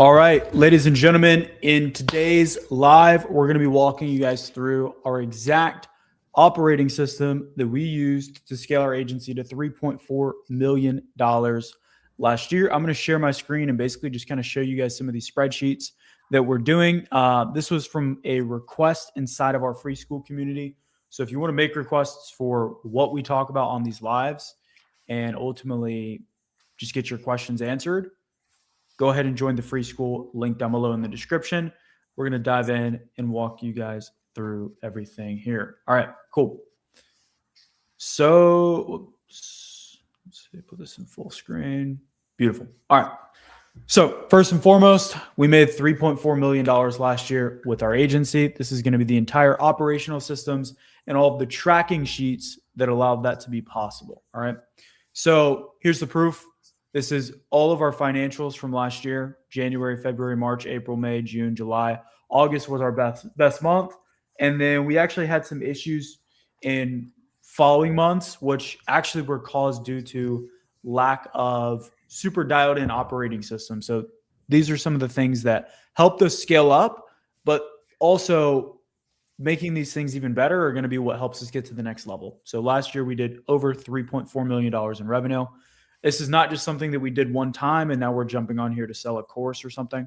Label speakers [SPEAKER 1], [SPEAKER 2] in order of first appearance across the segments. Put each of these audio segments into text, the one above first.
[SPEAKER 1] All right, ladies and gentlemen, in today's live, we're going to be walking you guys through our exact operating system that we used to scale our agency to $3.4 million last year. I'm going to share my screen and basically just kind of show you guys some of these spreadsheets that we're doing. This was from a request inside of our free school community. So if you want to make requests for what we talk about on these lives and ultimately just get your questions answered, go ahead and join the free school, link down below in the description. We're going to dive in and walk you guys through everything here. All right, cool. So let's see, put this in full screen. Beautiful. All right. So first and foremost, we made $3.4 million last year with our agency. This is going to be the entire operational systems and all of the tracking sheets that allowed that to be possible. All right. So here's the proof. This is all of our financials from last year: January, February, March, April, May, June, July. August was our best month. And then we actually had some issues in following months, which actually were caused due to lack of super dialed in operating systems. So these are some of the things that helped us scale up, but also making these things even better are going to be what helps us get to the next level. So last year we did over $3.4 million in revenue. This is not just something that we did one time and now we're jumping on here to sell a course or something.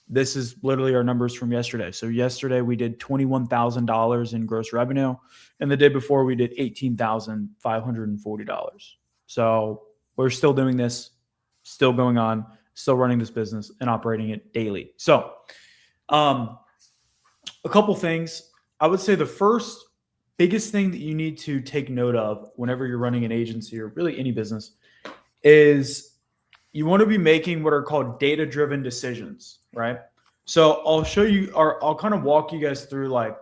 [SPEAKER 1] This is literally our numbers from yesterday. So yesterday we did $21,000 in gross revenue, and the day before we did $18,540. So we're still doing this, still going on, still running this business and operating it daily. So a couple things. I would say the first biggest thing that you need to take note of whenever you're running an agency or really any business is you want to be making what are called data-driven decisions, right? So I'll show you, or I'll kind of walk you guys through like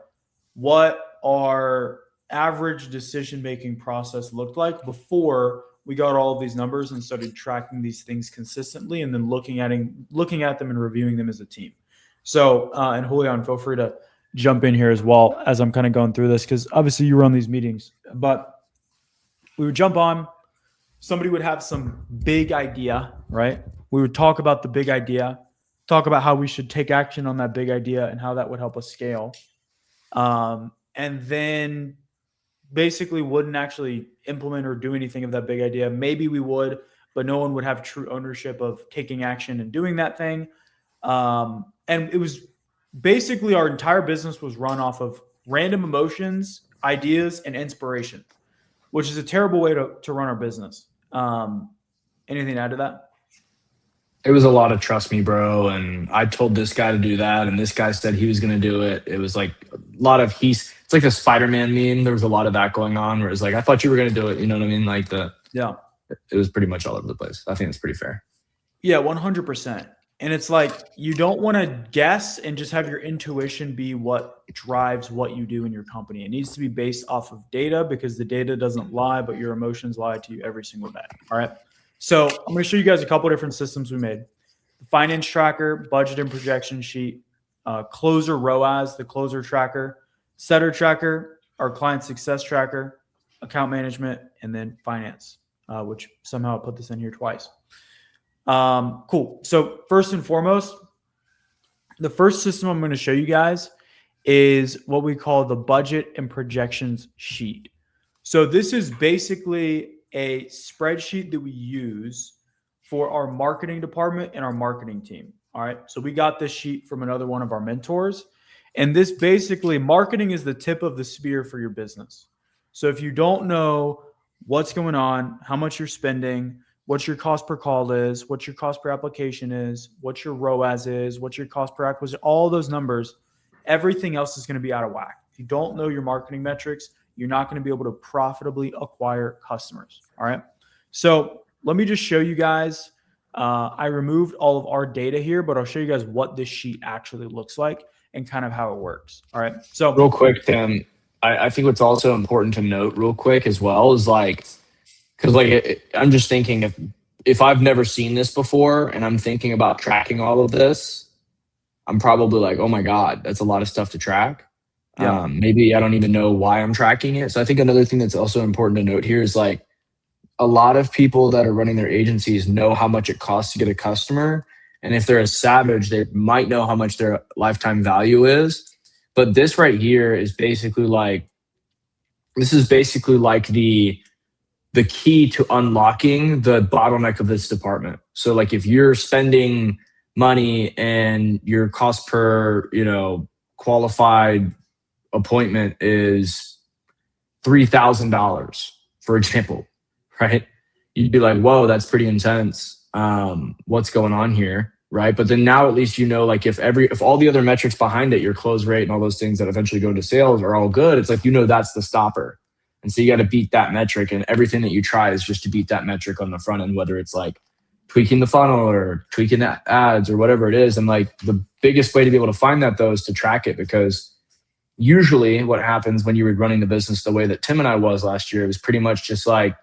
[SPEAKER 1] what our average decision-making process looked like before we got all of these numbers and started tracking these things consistently and then looking at them and reviewing them as a team. So, and Julian, feel free to jump in here as well as I'm kind of going through this, because obviously you run these meetings, but we would jump on, somebody would have some big idea, right? We would talk about the big idea, talk about how we should take action on that big idea and how that would help us scale. And then basically wouldn't actually implement or do anything of that big idea. Maybe we would, but no one would have true ownership of taking action and doing that thing. And it was basically our entire business was run off of random emotions, ideas, and inspiration, which is a terrible way to run our business. Anything to add to that?
[SPEAKER 2] It was a lot of trust me, bro. And I told this guy to do that, and this guy said he was going to do it. It was like a lot of it's like the Spider-Man meme. There was a lot of that going on where it was like, I thought you were going to do it. You know what I mean? Like it was pretty much all over the place. I think it's pretty fair.
[SPEAKER 1] Yeah, 100%. And it's like, you don't want to guess and just have your intuition be what drives what you do in your company. It needs to be based off of data, because the data doesn't lie, but your emotions lie to you every single day. All right. So I'm going to show you guys a couple different systems we made: the finance tracker, budget and projection sheet, closer ROAS, the closer tracker, setter tracker, our client success tracker, account management, and then finance, which somehow I put this in here twice. Cool. So first and foremost, the first system I'm going to show you guys is what we call the budget and projections sheet. So this is basically a spreadsheet that we use for our marketing department and our marketing team. All right. So we got this sheet from another one of our mentors, and this basically, marketing is the tip of the spear for your business. So if you don't know what's going on, how much you're spending, what your cost per call is, what your cost per application is, what your ROAS is, what your cost per acquisition, all those numbers, everything else is going to be out of whack. If you don't know your marketing metrics, you're not going to be able to profitably acquire customers. All right. So let me just show you guys. I removed all of our data here, but I'll show you guys what this sheet actually looks like and kind of how it works. All right. So
[SPEAKER 2] real quick, Tim, I think what's also important to note real quick as well is like, because like I'm just thinking if I've never seen this before and I'm thinking about tracking all of this, I'm probably like, oh my God, that's a lot of stuff to track. Yeah. Maybe I don't even know why I'm tracking it. So I think another thing that's also important to note here is like a lot of people that are running their agencies know how much it costs to get a customer. And if they're a savage, they might know how much their lifetime value is. But this right here is basically like, this is basically like the key to unlocking the bottleneck of this department. So like if you're spending money and your cost per, qualified appointment is $3,000, for example, right? You'd be like, whoa, that's pretty intense. What's going on here? Right. But then now at least like if all the other metrics behind it, your close rate and all those things that eventually go to sales are all good, it's like, that's the stopper. And so you got to beat that metric, and everything that you try is just to beat that metric on the front end, whether it's like tweaking the funnel or tweaking the ads or whatever it is. And like the biggest way to be able to find that though is to track it, because usually what happens when you were running the business the way that Tim and I was last year, it was pretty much just like,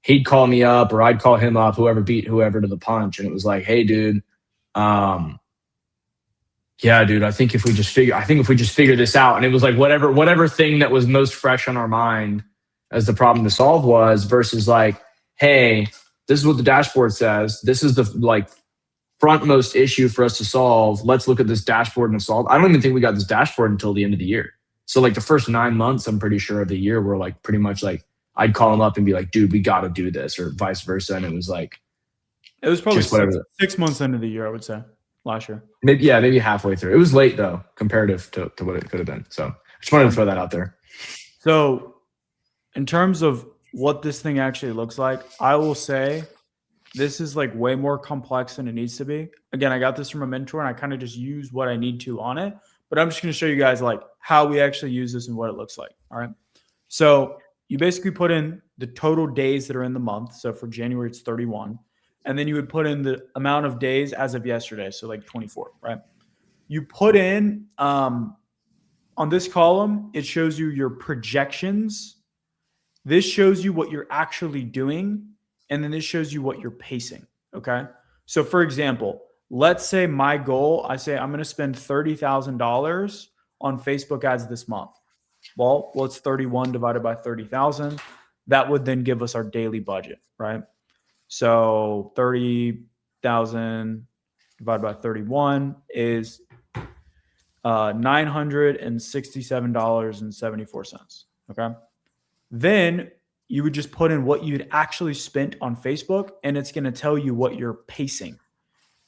[SPEAKER 2] he'd call me up or I'd call him up, whoever beat whoever to the punch. And it was like, hey dude, yeah, dude, I think if we just figure this out. And it was like, whatever thing that was most fresh on our mind as the problem to solve was, versus like, hey, this is what the dashboard says. This is the like frontmost issue for us to solve. Let's look at this dashboard and solve. I don't even think we got this dashboard until the end of the year. So like the first 9 months, I'm pretty sure of the year, were like pretty much like, I'd call him up and be like, dude, we got to do this, or vice versa. And it was like,
[SPEAKER 1] it was probably 6 months into the year, I would say, last year.
[SPEAKER 2] Maybe halfway through. It was late though, comparative to what it could have been. So I just wanted to throw that out there.
[SPEAKER 1] So in terms of what this thing actually looks like, I will say this is like way more complex than it needs to be. Again, I got this from a mentor and I kind of just use what I need to on it, but I'm just going to show you guys like how we actually use this and what it looks like. All right. So you basically put in the total days that are in the month. So for January, it's 31. And then you would put in the amount of days as of yesterday. So like 24, right? You put in, on this column, it shows you your projections. This shows you what you're actually doing. And then this shows you what you're pacing. Okay. So for example, let's say my goal, I say I'm going to spend $30,000 on Facebook ads this month. Well, what's 31 divided by 30,000? That would then give us our daily budget, right? So 30,000 divided by 31 is $967.74. Okay. Then you would just put in what you'd actually spent on Facebook, and it's going to tell you what you're pacing.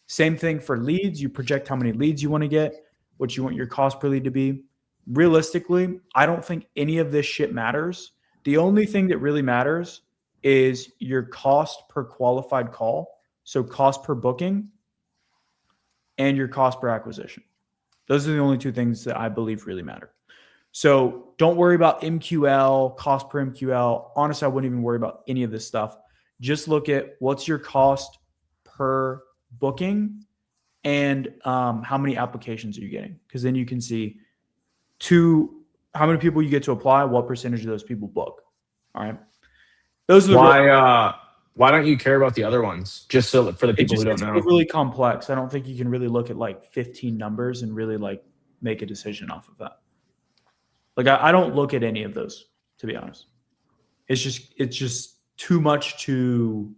[SPEAKER 1] Same thing for leads. You project how many leads you want to get, what you want your cost per lead to be. Realistically, I don't think any of this shit matters. The only thing that really matters is your cost per qualified call. So cost per booking and your cost per acquisition. Those are the only two things that I believe really matter. So don't worry about MQL, cost per MQL. Honestly, I wouldn't even worry about any of this stuff. Just look at what's your cost per booking and how many applications are you getting? Because then you can see how many people you get to apply, what percentage of those people book. All right. Those are
[SPEAKER 2] why don't you care about the other ones? Just so for the people who don't know.
[SPEAKER 1] It's really complex. I don't think you can really look at like 15 numbers and really like make a decision off of that. Like I don't look at any of those, to be honest. It's just too much to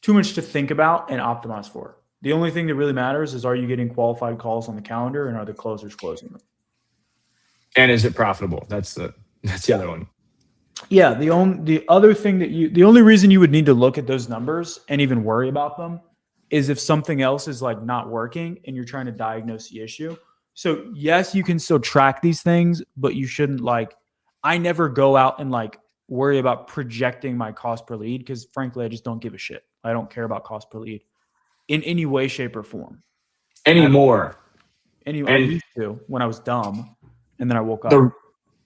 [SPEAKER 1] think about and optimize for. The only thing that really matters is, are you getting qualified calls on the calendar, and are the closers closing them?
[SPEAKER 2] And is it profitable? That's the other one.
[SPEAKER 1] Yeah, the only reason you would need to look at those numbers and even worry about them is if something else is like not working and you're trying to diagnose the issue. So yes, you can still track these things, but you shouldn't I never go out and worry about projecting my cost per lead, because frankly, I just don't give a shit. I don't care about cost per lead in any way, shape, or form.
[SPEAKER 2] Anymore.
[SPEAKER 1] I used to when I was dumb, and then I woke up.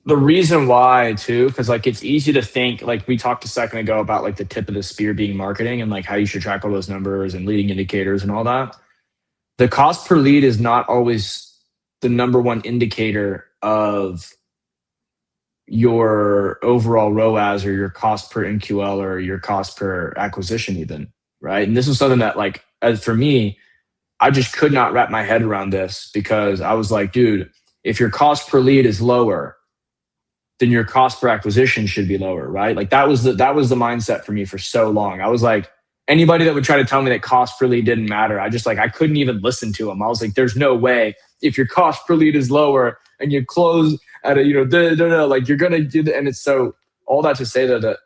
[SPEAKER 2] The reason why too, because it's easy to think, we talked a second ago about the tip of the spear being marketing and how you should track all those numbers and leading indicators and all that. The cost per lead is not always the number one indicator of your overall ROAS or your cost per MQL or your cost per acquisition even, right? And this is something that as for me, I just could not wrap my head around this, because I was like, dude, if your cost per lead is lower, then your cost per acquisition should be lower, right? That was the mindset for me for so long. I was like, anybody that would try to tell me that cost per lead didn't matter, I couldn't even listen to them. I was like, there's no way if your cost per lead is lower and you close at a, like you're going to do that. And it's so all that to say that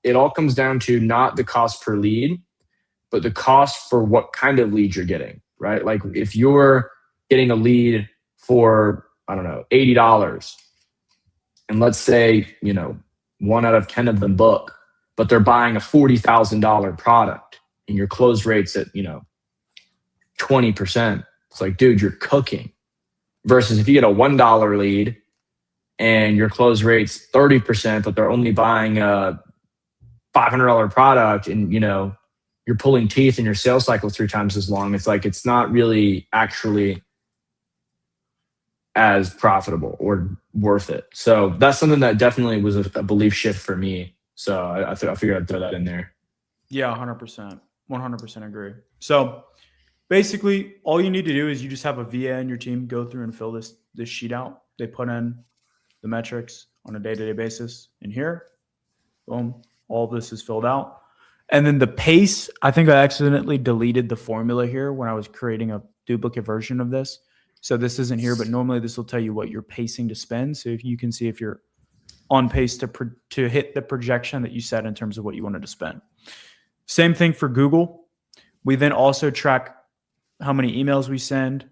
[SPEAKER 2] it all comes down to not the cost per lead, but the cost for what kind of lead you're getting, right? Like if you're getting a lead for, I don't know, $80, and let's say, 1 out of 10 of them book, but they're buying a $40,000 product and your close rate's at, 20%. It's like, dude, you're cooking. Versus if you get a $1 lead and your close rate's 30%, but they're only buying a $500 product and, you're pulling teeth and your sales cycle 3 times as long. It's like, it's not really actually as profitable or worth it. So that's something that definitely was a belief shift for me. So I figured I'd throw that in there.
[SPEAKER 1] Yeah, 100%. 100% agree. So basically, all you need to do is you just have a VA in your team go through and fill this sheet out. They put in the metrics on a day-to-day basis in here. Boom. All of this is filled out. And then the pace, I think I accidentally deleted the formula here when I was creating a duplicate version of this. So this isn't here, but normally this will tell you what you're pacing to spend. So if you can see if you're on pace to hit the projection that you set in terms of what you wanted to spend. Same thing for Google. We then also track how many emails we send,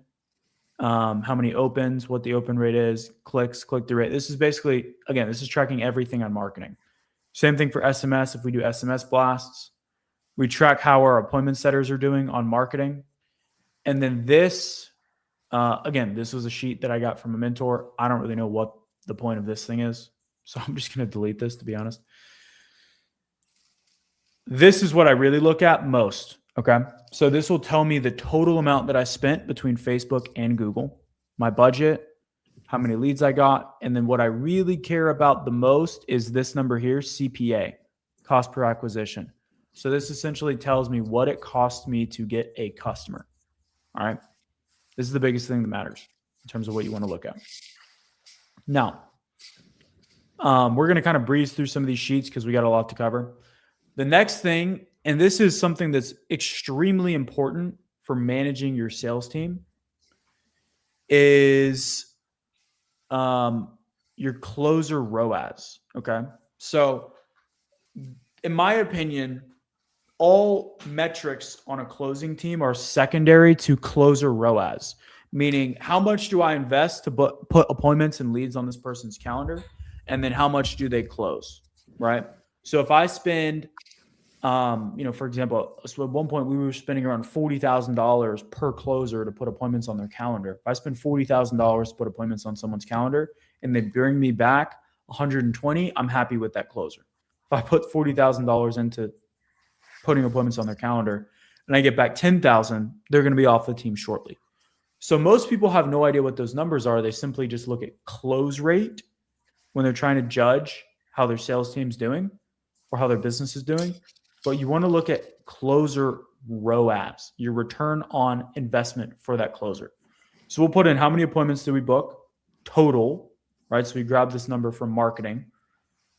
[SPEAKER 1] how many opens, what the open rate is, clicks, click-through rate. This is basically, again, this is tracking everything on marketing. Same thing for SMS. If we do SMS blasts, we track how our appointment setters are doing on marketing. And then this, again, this was a sheet that I got from a mentor. I don't really know what the point of this thing is, so I'm just going to delete this, to be honest. This is what I really look at most, okay? So this will tell me the total amount that I spent between Facebook and Google, my budget, how many leads I got, and then what I really care about the most is this number here, CPA, cost per acquisition. So this essentially tells me what it costs me to get a customer, all right? This is the biggest thing that matters in terms of what you want to look at. Now, we're going to kind of breeze through some of these sheets because we got a lot to cover. The next thing, and this is something that's extremely important for managing your sales team, is your closer ROAS. Okay. So in my opinion, all metrics on a closing team are secondary to closer ROAS, meaning how much do I invest to put appointments and leads on this person's calendar? And then how much do they close, right? So if I spend, for example, so at one point we were spending around $40,000 per closer to put appointments on their calendar. If I spend $40,000 to put appointments on someone's calendar and they bring me back 120, I'm happy with that closer. If I put $40,000 into putting appointments on their calendar and I get back 10,000, they're going to be off the team shortly. So most people have no idea what those numbers are. They simply just look at close rate when they're trying to judge how their sales team's doing or how their business is doing. But you want to look at closer ROAS, your return on investment for that closer. So we'll put in how many appointments did we book total, right? So we grab this number from marketing.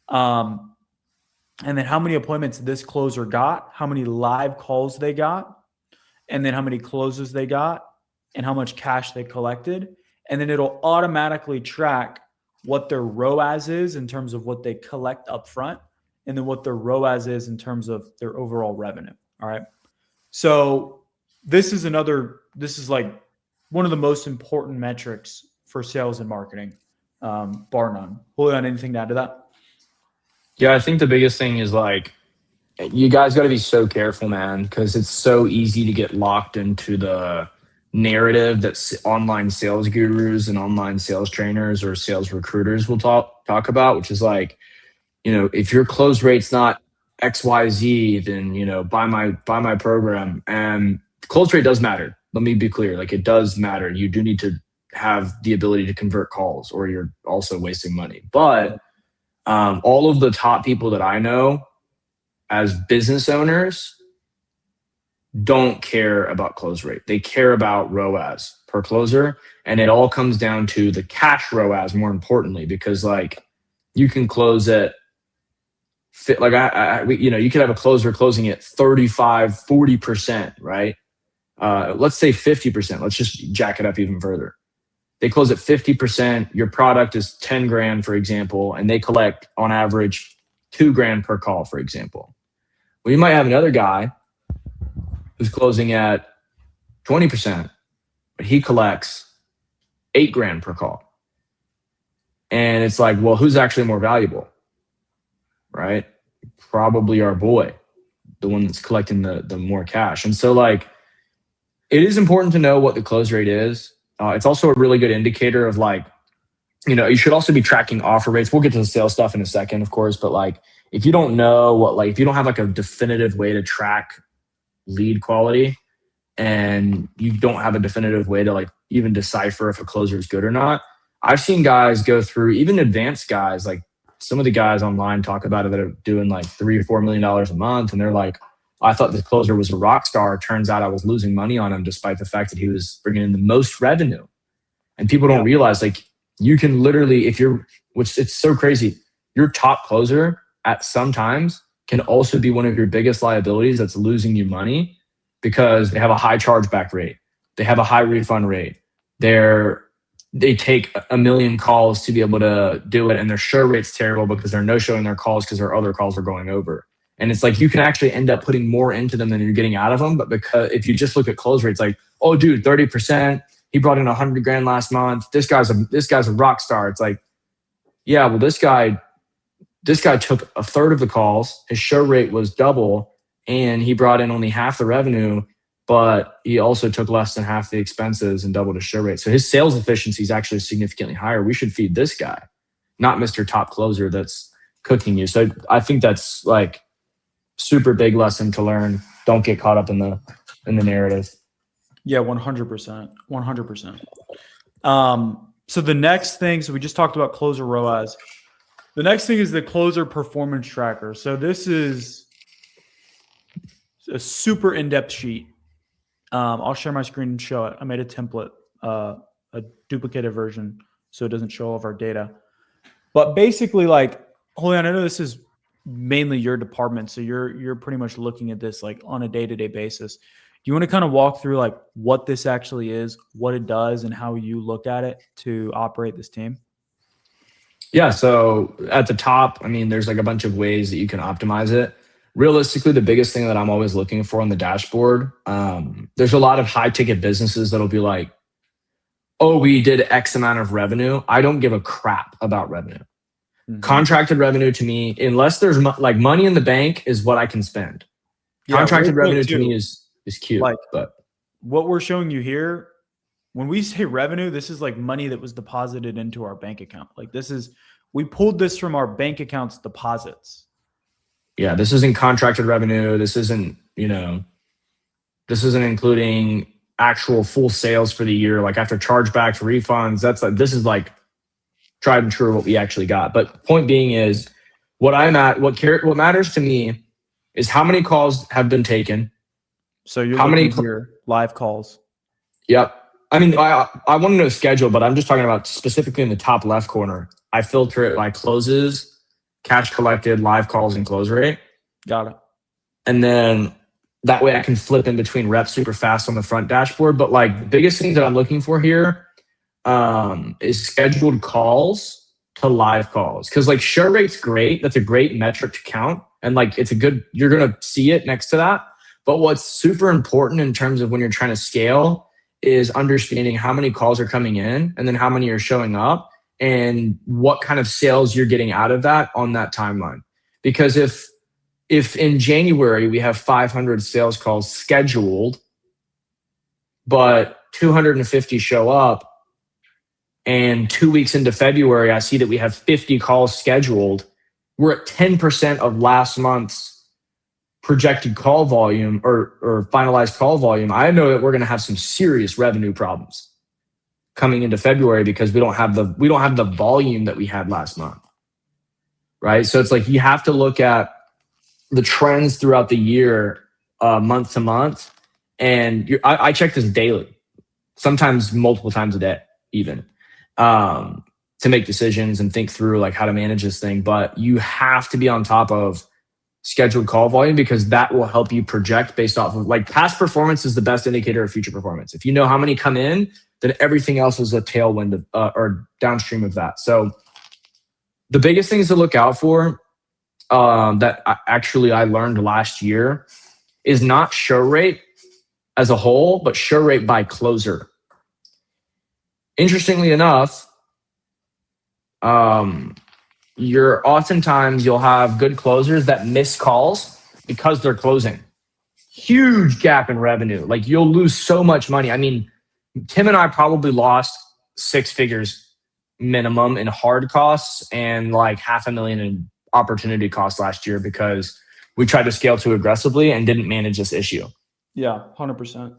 [SPEAKER 1] And then how many appointments this closer got, how many live calls they got, and then how many closes they got, and how much cash they collected. And then it'll automatically track what their ROAS is in terms of what they collect up front, and then what their ROAS is in terms of their overall revenue. All right. So this is like one of the most important metrics for sales and marketing, bar none. Julian, anything to add to that?
[SPEAKER 2] Yeah, I think the biggest thing is like, you guys got to be so careful, man, because it's so easy to get locked into the narrative that online sales gurus and online sales trainers or sales recruiters will talk about, which is like, if your close rate's not XYZ, then, buy my program. And close rate does matter. Let me be clear. Like, it does matter. You do need to have the ability to convert calls or you're also wasting money. But all of the top people that I know as business owners don't care about close rate. They care about ROAS per closer. And it all comes down to the cash ROAS more importantly, because like you can close at fit. Like you could have a closer closing at 35, 40%, right? Let's say 50%. Let's just jack it up even further. They close at 50%. Your product is 10 grand, for example, and they collect on average 2 grand per call, for example. Well, you might have another guy who's closing at 20%, but he collects 8 grand per call. And it's like, well, who's actually more valuable? Right? Probably our boy, the one that's collecting the more cash. And so like, it is important to know what the close rate is. It's also a really good indicator of like, you should also be tracking offer rates. We'll get to the sales stuff in a second, of course, but like, if you don't know if you don't have like a definitive way to track lead quality and you don't have a definitive way to like even decipher if a closer is good or not, I've seen guys go through, even advanced guys, like some of the guys online talk about it that are doing like $3 or $4 million a month. And they're like, I thought the closer was a rock star. Turns out I was losing money on him despite the fact that he was bringing in the most revenue. And people don't realize like you can literally, which it's so crazy, your top closer at sometimes can also be one of your biggest liabilities that's losing you money because they have a high chargeback rate. They have a high refund rate. They take a million calls to be able to do it, and their show rate's terrible because they're no-showing their calls because their other calls are going over. And it's like you can actually end up putting more into them than you're getting out of them. But because if you just look at close rates, like, oh, dude, 30%, he brought in 100 grand last month. This guy's a rock star. It's like, yeah, well, this guy took a third of the calls. His show rate was double, and he brought in only half the revenue, but he also took less than half the expenses and doubled his show rate. So his sales efficiency is actually significantly higher. We should feed this guy, not Mr. Top Closer that's cooking you. So I think that's like super big lesson to learn. Don't get caught up in the narrative.
[SPEAKER 1] Yeah, 100%. 100%. So the next thing, so we just talked about closer ROAS. The next thing is the closer performance tracker. So this is a super in-depth sheet. I'll share my screen and show it. I made a template, a duplicated version, so it doesn't show all of our data. But basically, like, Julian, I know this is mainly your department, so you're pretty much looking at this like on a day-to-day basis. Do you want to kind of walk through like what this actually is, what it does, and how you look at it to operate this team?
[SPEAKER 2] Yeah. So at the top, I mean, there's like a bunch of ways that you can optimize it. Realistically, the biggest thing that I'm always looking for on the dashboard, there's a lot of high ticket businesses that'll be like, oh, we did X amount of revenue. I don't give a crap about revenue. Mm-hmm. Contracted revenue to me, unless there's like money in the bank is what I can spend. Yeah, contracted revenue to me is cute.
[SPEAKER 1] Like,
[SPEAKER 2] but
[SPEAKER 1] what we're showing you here, when we say revenue, this is like money that was deposited into our bank account. Like we pulled this from our bank account's deposits.
[SPEAKER 2] Yeah, this isn't contracted revenue. This isn't including actual full sales for the year. Like after chargebacks, refunds, this is like tried and true what we actually got. But point being is what matters to me is how many calls have been taken.
[SPEAKER 1] So you're how many here live calls?
[SPEAKER 2] Yep. I mean, I want to know schedule, but I'm just talking about specifically in the top left corner. I filter it by closes, cash collected, live calls, and close rate.
[SPEAKER 1] Got it.
[SPEAKER 2] And then that way I can flip in between reps super fast on the front dashboard. But like the biggest thing that I'm looking for here is scheduled calls to live calls. Because like show rate's great. That's a great metric to count. And like you're going to see it next to that. But what's super important in terms of when you're trying to scale is understanding how many calls are coming in and then how many are showing up and what kind of sales you're getting out of that on that timeline. Because if in January we have 500 sales calls scheduled, but 250 show up, and 2 weeks into February, I see that we have 50 calls scheduled, we're at 10% of last month's projected call volume or finalized call volume. I know that we're going to have some serious revenue problems coming into February because we don't have the volume that we had last month. Right? So it's like you have to look at the trends throughout the year, month to month. And I check this daily, sometimes multiple times a day even. to make decisions and think through like how to manage this thing. But you have to be on top of scheduled call volume because that will help you project based off of like past performance is the best indicator of future performance. If you know how many come in, then everything else is a tailwind of, or downstream of that. So the biggest things to look out for that I learned last year is not show rate as a whole, but show rate by closer. Interestingly enough, you'll have good closers that miss calls because they're closing. Huge gap in revenue. Like you'll lose so much money. I mean, Tim and I probably lost 6 figures minimum in hard costs and like $500,000 in opportunity costs last year because we tried to scale too aggressively and didn't manage this issue.
[SPEAKER 1] Yeah, 100%.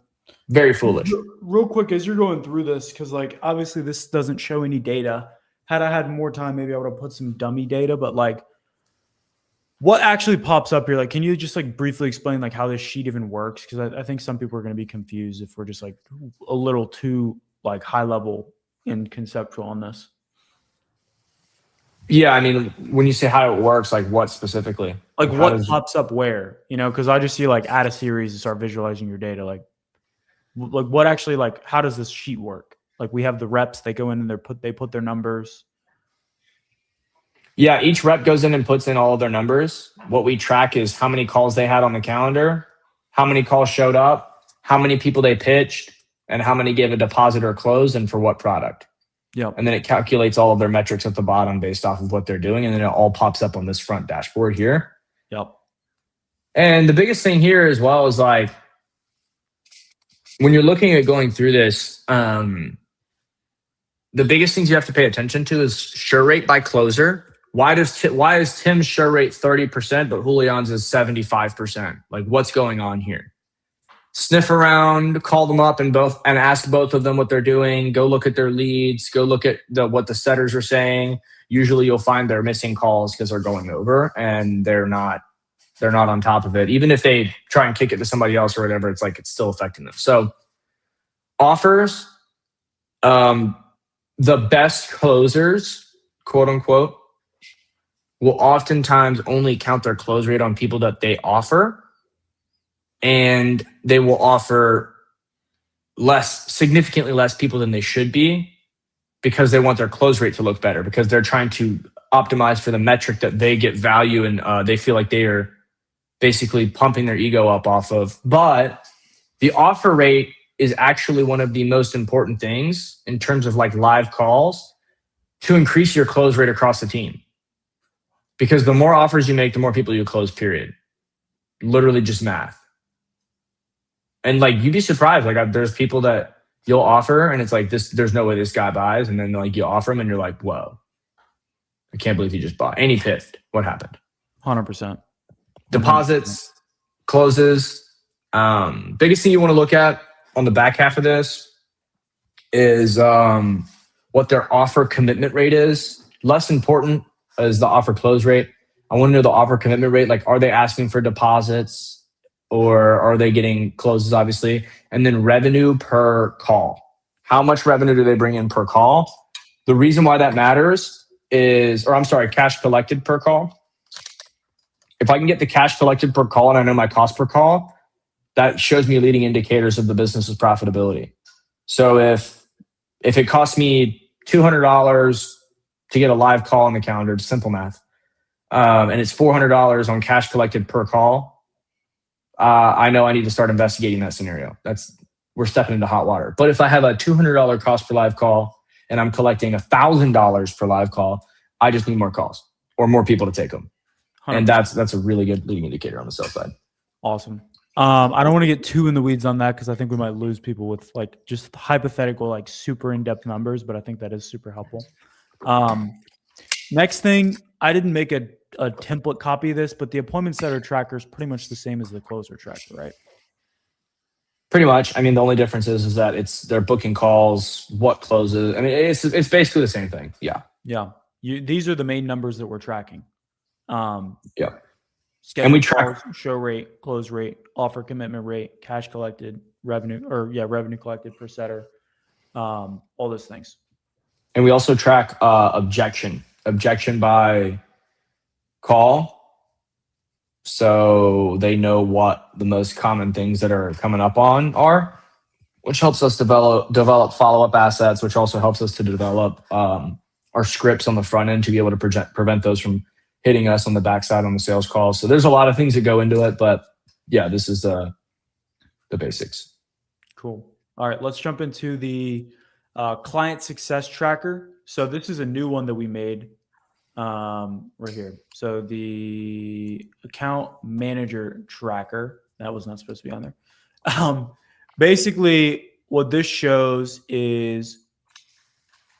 [SPEAKER 2] Very foolish.
[SPEAKER 1] Real quick, as you're going through this, because like obviously this doesn't show any data. Had I had more time, maybe I would have put some dummy data, but like what actually pops up here? Like, can you just like briefly explain like how this sheet even works? Because I think some people are going to be confused if we're just like a little too like high level and conceptual on this.
[SPEAKER 2] Yeah, I mean, when you say how it works, like what specifically?
[SPEAKER 1] Like what pops up where? You know, because I just see like add a series and start visualizing your data. Like what actually like how does this sheet work? Like we have the reps, they go in and they put their numbers.
[SPEAKER 2] Yeah, each rep goes in and puts in all of their numbers. What we track is how many calls they had on the calendar, how many calls showed up, how many people they pitched, and how many gave a deposit or close and for what product.
[SPEAKER 1] Yep.
[SPEAKER 2] And then it calculates all of their metrics at the bottom based off of what they're doing. And then it all pops up on this front dashboard here.
[SPEAKER 1] Yep.
[SPEAKER 2] And the biggest thing here as well is like, when you're looking at going through this, the biggest things you have to pay attention to is show rate by closer. Why is Tim's show rate 30%, but Julian's is 75%? Like what's going on here? Sniff around, call them up and ask both of them what they're doing. Go look at their leads. Go look at what the setters are saying. Usually you'll find they're missing calls because they're going over and they're not on top of it. Even if they try and kick it to somebody else or whatever, it's like it's still affecting them. So offers, the best closers, quote unquote, will oftentimes only count their close rate on people that they offer. And they will offer significantly less people than they should be because they want their close rate to look better because they're trying to optimize for the metric that they get value and they feel like they are basically pumping their ego up off of. But the offer rate is actually one of the most important things in terms of like live calls to increase your close rate across the team. Because the more offers you make, the more people you close, period. Literally just math. And like, you'd be surprised. Like there's people that you'll offer and it's like this, there's no way this guy buys. And then like you offer him and you're like, whoa, I can't believe he just bought. And he piffed. What happened?
[SPEAKER 1] 100%.
[SPEAKER 2] Deposits, closes. Biggest thing you want to look at on the back half of this is what their offer commitment rate is. Less important is the offer close rate. I want to know the offer commitment rate. Like, are they asking for deposits? Or are they getting closes, obviously? And then revenue per call. How much revenue do they bring in per call? The reason why that matters is, cash collected per call. If I can get the cash collected per call and I know my cost per call, that shows me leading indicators of the business's profitability. So if it costs me $200 to get a live call on the calendar, it's simple math, and it's $400 on cash collected per call, I know I need to start investigating that scenario. We're stepping into hot water. But if I have a $200 cost per live call and I'm collecting $1,000 per live call, I just need more calls or more people to take them. 100%. And that's a really good leading indicator on the sell side.
[SPEAKER 1] Awesome. I don't want to get too in the weeds on that because I think we might lose people with like just hypothetical, like super in-depth numbers, but I think that is super helpful. Next thing, I didn't make a template copy of this, but the appointment setter tracker is pretty much the same as the closer tracker, right?
[SPEAKER 2] Pretty much. I mean, the only difference is that they're booking calls, what closes. I mean, it's basically the same thing. Yeah.
[SPEAKER 1] Yeah. These are the main numbers that we're tracking.
[SPEAKER 2] Yeah.
[SPEAKER 1] And we track show rate, close rate, offer commitment rate, cash collected, revenue collected per setter, all those things.
[SPEAKER 2] And we also track objection by call. So they know what the most common things that are coming up on are, which helps us develop follow-up assets, which also helps us to develop our scripts on the front end to be able to prevent those from hitting us on the backside on the sales calls. So there's a lot of things that go into it, but yeah, this is the basics.
[SPEAKER 1] Cool. All right, let's jump into the client success tracker. So this is a new one that we made right here. So the account manager tracker, that was not supposed to be on there. Basically what this shows is,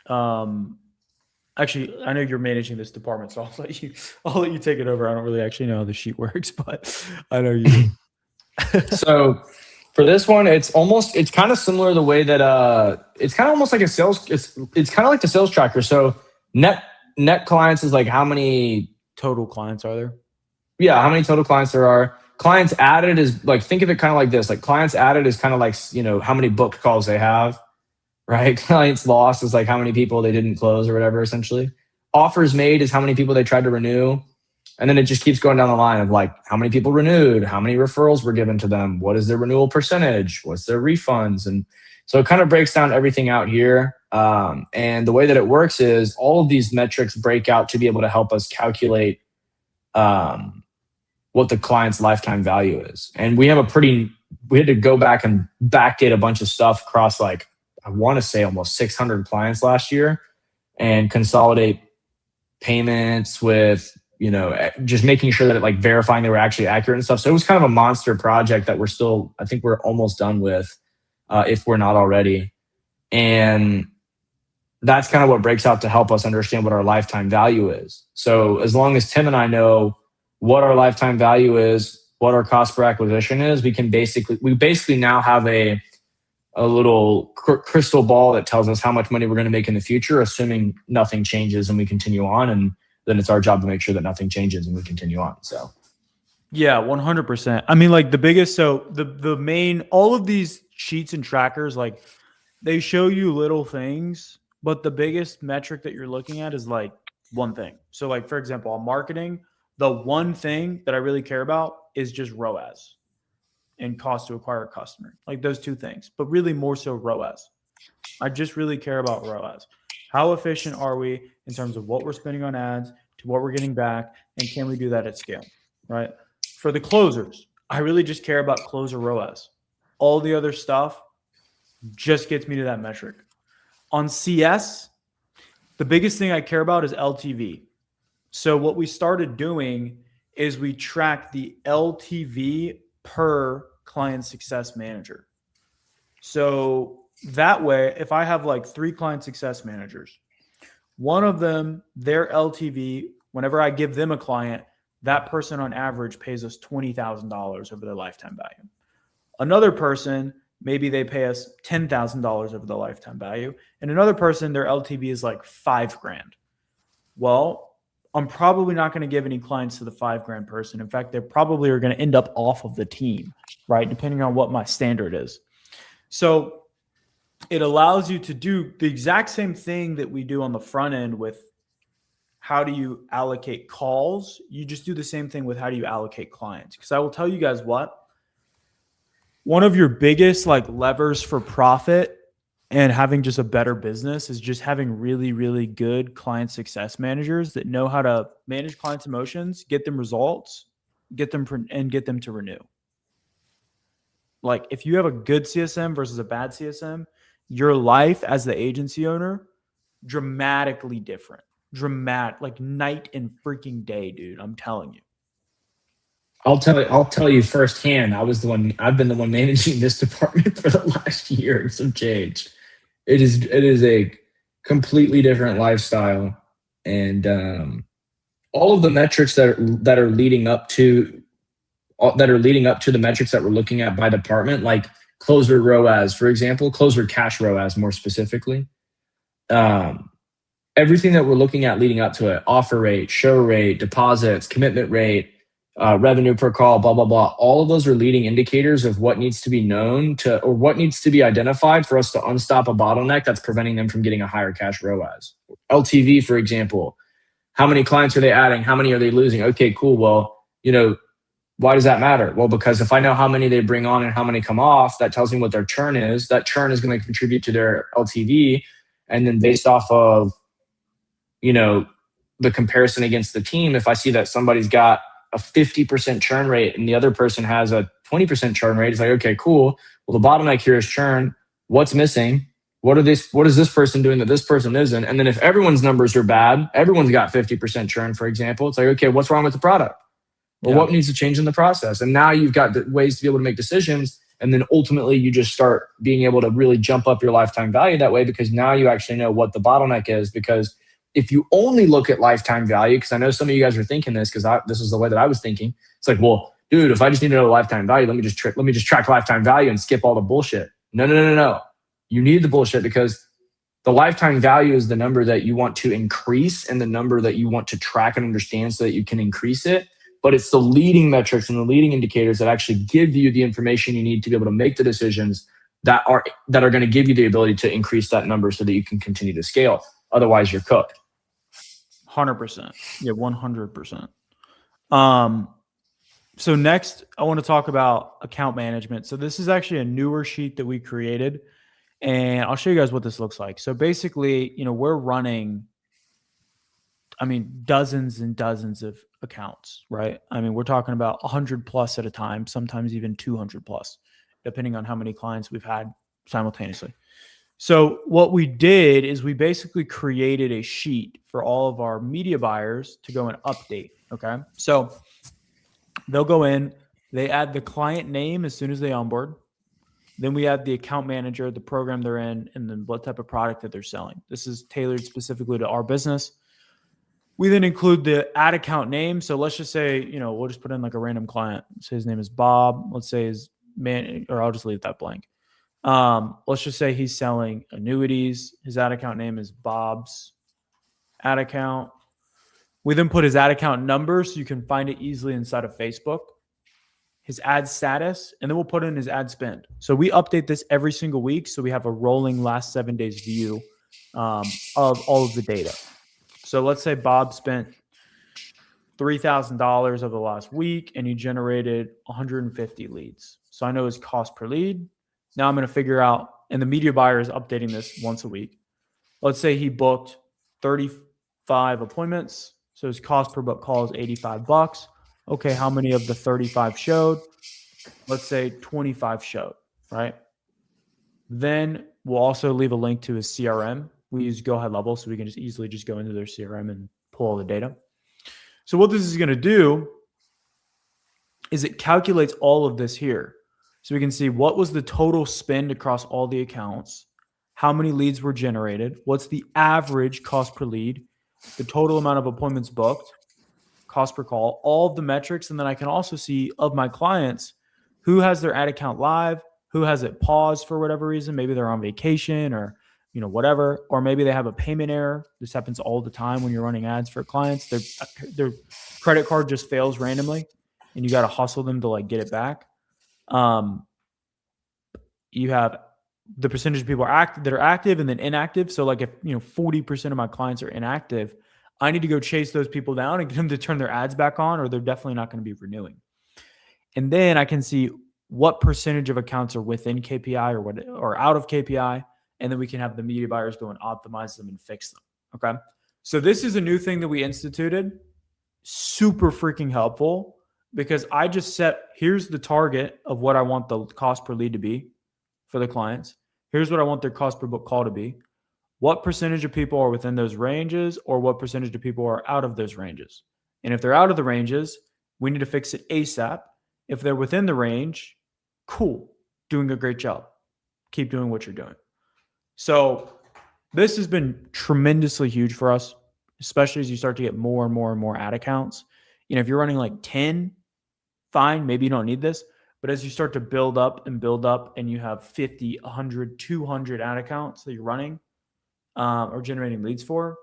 [SPEAKER 1] actually, I know you're managing this department, so I'll let you take it over. I don't really actually know how the sheet works, but I know you do.
[SPEAKER 2] So for this one, it's kind of similar to the way that it's kind of almost like a sales. It's kind of like the sales tracker. So net clients is like how many
[SPEAKER 1] total clients are there?
[SPEAKER 2] Yeah, how many total clients there are. Clients added is like, think of it kind of like this. Like clients added is kind of like, how many booked calls they have, right? Clients lost is like how many people they didn't close or whatever, essentially. Offers made is how many people they tried to renew. And then it just keeps going down the line of like how many people renewed, how many referrals were given to them, what is their renewal percentage, what's their refunds. And so it kind of breaks down everything out here. And the way that it works is all of these metrics break out to be able to help us calculate what the client's lifetime value is. And we had to go back and backdate a bunch of stuff across like, I want to say almost 600 clients last year and consolidate payments with, just making sure that like verifying they were actually accurate and stuff. So it was kind of a monster project that I think we're almost done with, if we're not already. And that's kind of what breaks out to help us understand what our lifetime value is. So as long as Tim and I know what our lifetime value is, what our cost per acquisition is, we basically now have a little crystal ball that tells us how much money we're going to make in the future, assuming nothing changes and we continue on. And then it's our job to make sure that nothing changes and we continue on. So,
[SPEAKER 1] yeah, 100%. I mean, like the biggest, so the main, all of these sheets and trackers, like they show you little things, but the biggest metric that you're looking at is like one thing. So like, for example, on marketing, the one thing that I really care about is just ROAS and cost to acquire a customer, like those two things, but really more so ROAS. I just really care about ROAS. How efficient are we in terms of what we're spending on ads to what we're getting back? And can we do that at scale, right? For the closers, I really just care about closer ROAS. All the other stuff just gets me to that metric. On CS, the biggest thing I care about is LTV. So what we started doing is we track the LTV per client success manager. So that way, if I have like 3 client success managers, one of them, their LTV, whenever I give them a client, that person on average pays us $20,000 over their lifetime value. Another person, maybe they pay us $10,000 over the lifetime value. And another person, their LTV is like $5,000. Well, I'm probably not going to give any clients to the $5,000 person. In fact, they probably are going to end up off of the team, right? Depending on what my standard is. So it allows you to do the exact same thing that we do on the front end with how do you allocate calls. You just do the same thing with how do you allocate clients. Because I will tell you guys what, one of your biggest like levers for profit and having just a better business is just having really, really good client success managers that know how to manage clients' emotions, get them results, get them to renew. Like if you have a good CSM versus a bad CSM, your life as the agency owner, dramatically different. Like night and freaking day, dude. I'm telling you.
[SPEAKER 2] I'll tell you firsthand. I've been the one managing this department for the last year and some change. It is a completely different lifestyle, and all of the metrics that are leading up to the metrics that we're looking at by department, like closer ROAS, for example, closer cash ROAS more specifically. Everything that we're looking at leading up to it, offer rate, show rate, deposits, commitment rate, revenue per call, blah, blah, blah. All of those are leading indicators of what needs to be known to, or what needs to be identified for us to unstop a bottleneck that's preventing them from getting a higher cash ROAS. LTV, for example, how many clients are they adding? How many are they losing? Okay, cool. Well, why does that matter? Well, because if I know how many they bring on and how many come off, that tells me what their churn is. That churn is going to contribute to their LTV. And then based off of, the comparison against the team, if I see that somebody's got a 50% churn rate and the other person has a 20% churn rate, it's like, okay, cool. Well, the bottleneck here is churn. What's missing? What is this person doing that this person isn't? And then if everyone's numbers are bad, everyone's got 50% churn, for example, it's like, okay, what's wrong with the product? Or what needs to change in the process? And now you've got the ways to be able to make decisions. And then ultimately you just start being able to really jump up your lifetime value that way, because now you actually know what the bottleneck is. Because if you only look at lifetime value, because I know some of you guys are thinking this, because this is the way that I was thinking. It's like, well, dude, if I just need to know lifetime value, let me just track lifetime value and skip all the bullshit. No. You need the bullshit, because the lifetime value is the number that you want to increase and the number that you want to track and understand so that you can increase it. But it's the leading metrics and the leading indicators that actually give you the information you need to be able to make the decisions that are going to give you the ability to increase that number so that you can continue to scale. Otherwise, you're cooked.
[SPEAKER 1] 100%. Yeah, 100%. So next, I want to talk about account management. So this is actually a newer sheet that we created, and I'll show you guys what this looks like. So basically, we're running, dozens and dozens of accounts, right? We're talking about 100 plus at a time, sometimes even 200 plus, depending on how many clients we've had simultaneously. So what we did is we basically created a sheet for all of our media buyers to go and update. Okay. So they'll go in, they add the client name as soon as they onboard. Then we add the account manager, the program they're in, and then what type of product that they're selling. This is tailored specifically to our business. We then include the ad account name. So let's just say, we'll just put in like a random client. Say his name is Bob. Let's say his man, or I'll just leave that blank. Let's just say he's selling annuities. His ad account name is Bob's ad account. We then put his ad account number so you can find it easily inside of Facebook, his ad status, and then we'll put in his ad spend. So we update this every single week. So we have a rolling last 7 days view of all of the data. So let's say Bob spent $3,000 over the last week and he generated 150 leads. So I know his cost per lead. Now I'm going to figure out, and the media buyer is updating this once a week. Let's say he booked 35 appointments. So his cost per book call is $85. Okay, how many of the 35 showed? Let's say 25 showed, right? Then we'll also leave a link to his CRM. We use Go High Level, so we can just easily just go into their CRM and pull all the data. So what this is going to do is it calculates all of this here. So we can see what was the total spend across all the accounts, how many leads were generated, what's the average cost per lead, the total amount of appointments booked, cost per call, all of the metrics. And then I can also see of my clients who has their ad account live, who has it paused for whatever reason. Maybe they're on vacation or whatever, or maybe they have a payment error. This happens all the time when you're running ads for clients. Their credit card just fails randomly and you got to hustle them to get it back. You have the percentage of people that are active and then inactive. So if 40% of my clients are inactive, I need to go chase those people down and get them to turn their ads back on, or they're definitely not going to be renewing. And then I can see what percentage of accounts are within KPI or out of KPI. And then we can have the media buyers go and optimize them and fix them. Okay. So this is a new thing that we instituted. Super freaking helpful, because I just here's the target of what I want the cost per lead to be for the clients. Here's what I want their cost per book call to be. What percentage of people are within those ranges, or what percentage of people are out of those ranges? And if they're out of the ranges, we need to fix it ASAP. If they're within the range, cool, doing a great job. Keep doing what you're doing. So this has been tremendously huge for us, especially as you start to get more and more and more ad accounts. If you're running 10, fine, maybe you don't need this. But as you start to build up and you have 50, 100, 200 ad accounts that you're running or generating leads for,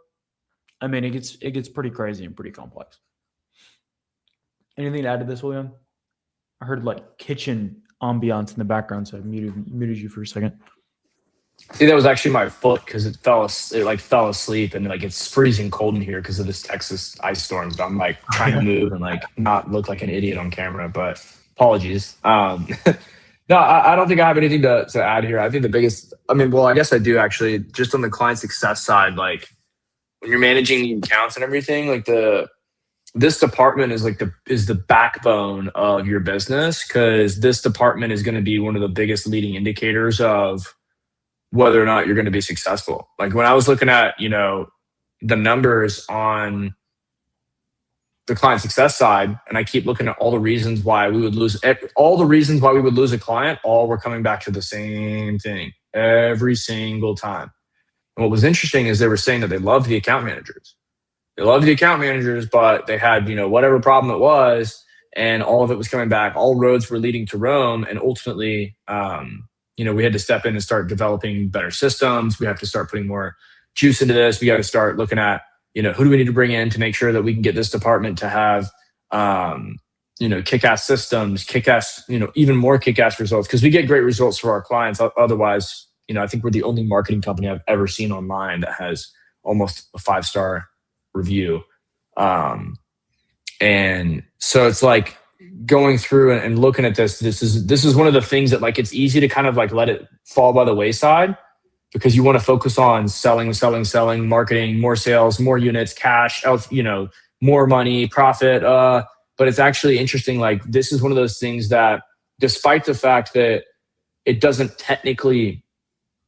[SPEAKER 1] it gets pretty crazy and pretty complex. Anything to add to this, William? I heard like kitchen ambiance in the background, so I muted you for a second.
[SPEAKER 2] See, that was actually my foot because it fell asleep, and like it's freezing cold in here because of this Texas ice storm. So I'm like trying to move and like not look like an idiot on camera, but apologies. No, I don't think I have anything to add here. I think the biggest, well, I guess I do actually, just on the client success side, like when you're managing the accounts and everything, like this department is the backbone of your business, because this department is going to be one of the biggest leading indicators of whether or not you're going to be successful. Like when I was looking at, the numbers on the client success side, and I keep looking at all the reasons why we would lose a client, all were coming back to the same thing every single time. And what was interesting is they were saying that they loved the account managers. They loved the account managers, but they had, whatever problem it was, and all of it was coming back. All roads were leading to Rome. And ultimately, we had to step in and start developing better systems. We have to start putting more juice into this. We got to start looking at, who do we need to bring in to make sure that we can get this department to have, kick-ass systems, kick-ass, even more kick-ass results, because we get great results for our clients. Otherwise, I think we're the only marketing company I've ever seen online that has almost a 5-star review. And so it's like going through and looking at this is one of the things that like, it's easy to kind of like let it fall by the wayside, because you want to focus on selling, marketing, more sales, more units, cash, more money, profit. But it's actually interesting. Like this is one of those things that, despite the fact that it doesn't technically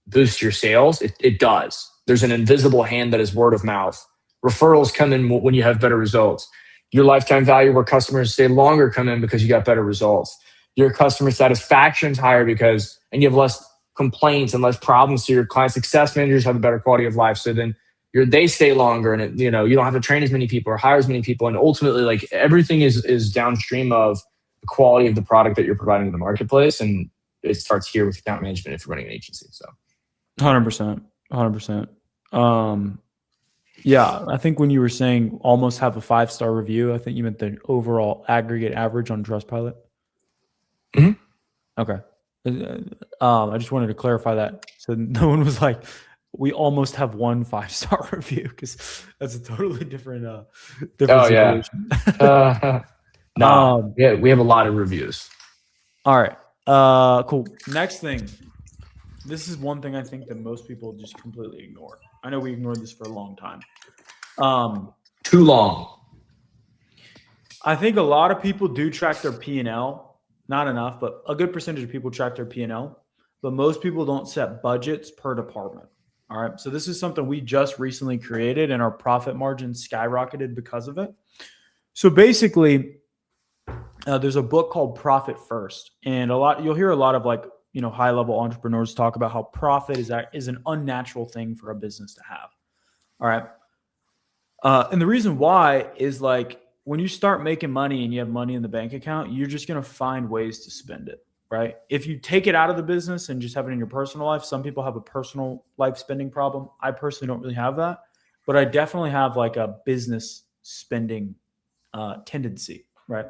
[SPEAKER 2] boost your sales, it does. There's an invisible hand that is word of mouth. Referrals come in when you have better results. Your lifetime value, where customers stay longer, come in because you got better results. Your customer satisfaction is higher and you have less complaints and less problems. So your client success managers have a better quality of life. So then they stay longer, and you don't have to train as many people or hire as many people. And ultimately, like everything is downstream of the quality of the product that you're providing to the marketplace. And it starts here with account management if you're running an agency. So
[SPEAKER 1] 100%. Yeah, I think when you were saying almost have a 5-star review, I think you meant the overall aggregate average on Trustpilot.
[SPEAKER 2] Mm-hmm.
[SPEAKER 1] Okay. I just wanted to clarify that, so no one was like, we almost have 1 5-star review, because that's a totally different situation.
[SPEAKER 2] Yeah, we have a lot of reviews.
[SPEAKER 1] All right. Cool. Next thing. This is one thing I think that most people just completely ignore. I know we ignored this for a long time.
[SPEAKER 2] Too long.
[SPEAKER 1] I think a lot of people do track their P&L. Not enough, but a good percentage of people track their P&L. But most people don't set budgets per department. All right. So this is something we just recently created, and our profit margin skyrocketed because of it. So basically, there's a book called Profit First, and you'll hear a lot of like, high-level entrepreneurs talk about how profit is an unnatural thing for a business to have. All right. And the reason why is like, when you start making money and you have money in the bank account, you're just going to find ways to spend it, right? If you take it out of the business and just have it in your personal life, some people have a personal life spending problem. I personally don't really have that, but I definitely have like a business spending tendency, right?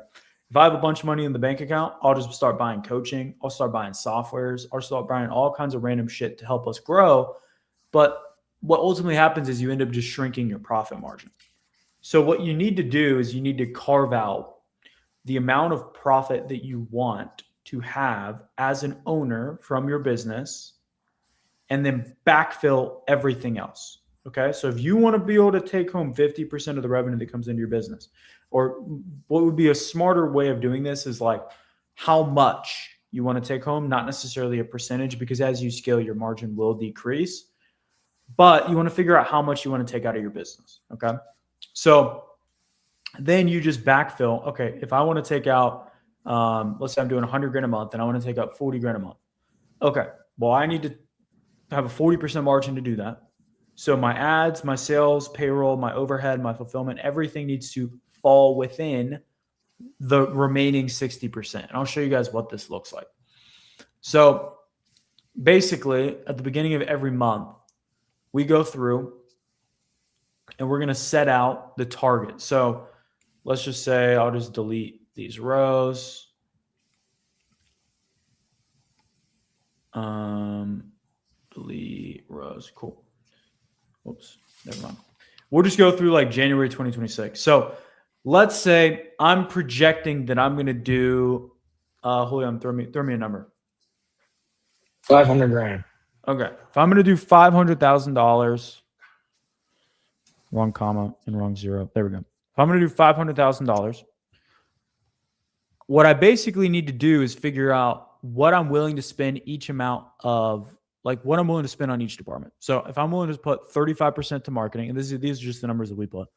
[SPEAKER 1] If I have a bunch of money in the bank account, I'll just start buying coaching. I'll start buying softwares. I'll start buying all kinds of random shit to help us grow. But what ultimately happens is you end up just shrinking your profit margin. So what you need to do is you need to carve out the amount of profit that you want to have as an owner from your business, and then backfill everything else. Okay. So if you want to be able to take home 50% of the revenue that comes into your business, or what would be a smarter way of doing this is like how much you want to take home, not necessarily a percentage, because as you scale, your margin will decrease, but you want to figure out how much you want to take out of your business. Okay. So then you just backfill. Okay. If I want to take out, let's say I'm doing 100 grand a month and I want to take out 40 grand a month. Okay. Well, I need to have a 40% margin to do that. So my ads, my sales, payroll, my overhead, my fulfillment, everything needs to fall within the remaining 60%. And I'll show you guys what this looks like. So basically, at the beginning of every month, we go through and we're going to set out the target. So let's just say I'll just delete these rows. Delete rows. Cool. Oops, never mind. We'll just go through like January 2026. So let's say I'm projecting that I'm going to do, Julian, throw me a number.
[SPEAKER 2] 500 grand.
[SPEAKER 1] Okay. If I'm going to do $500,000, wrong comma and wrong zero. There we go. If I'm going to do $500,000, what I basically need to do is figure out what I'm willing to spend each amount of, like what I'm willing to spend on each department. So if I'm willing to put 35% to marketing, and these are just the numbers that we put,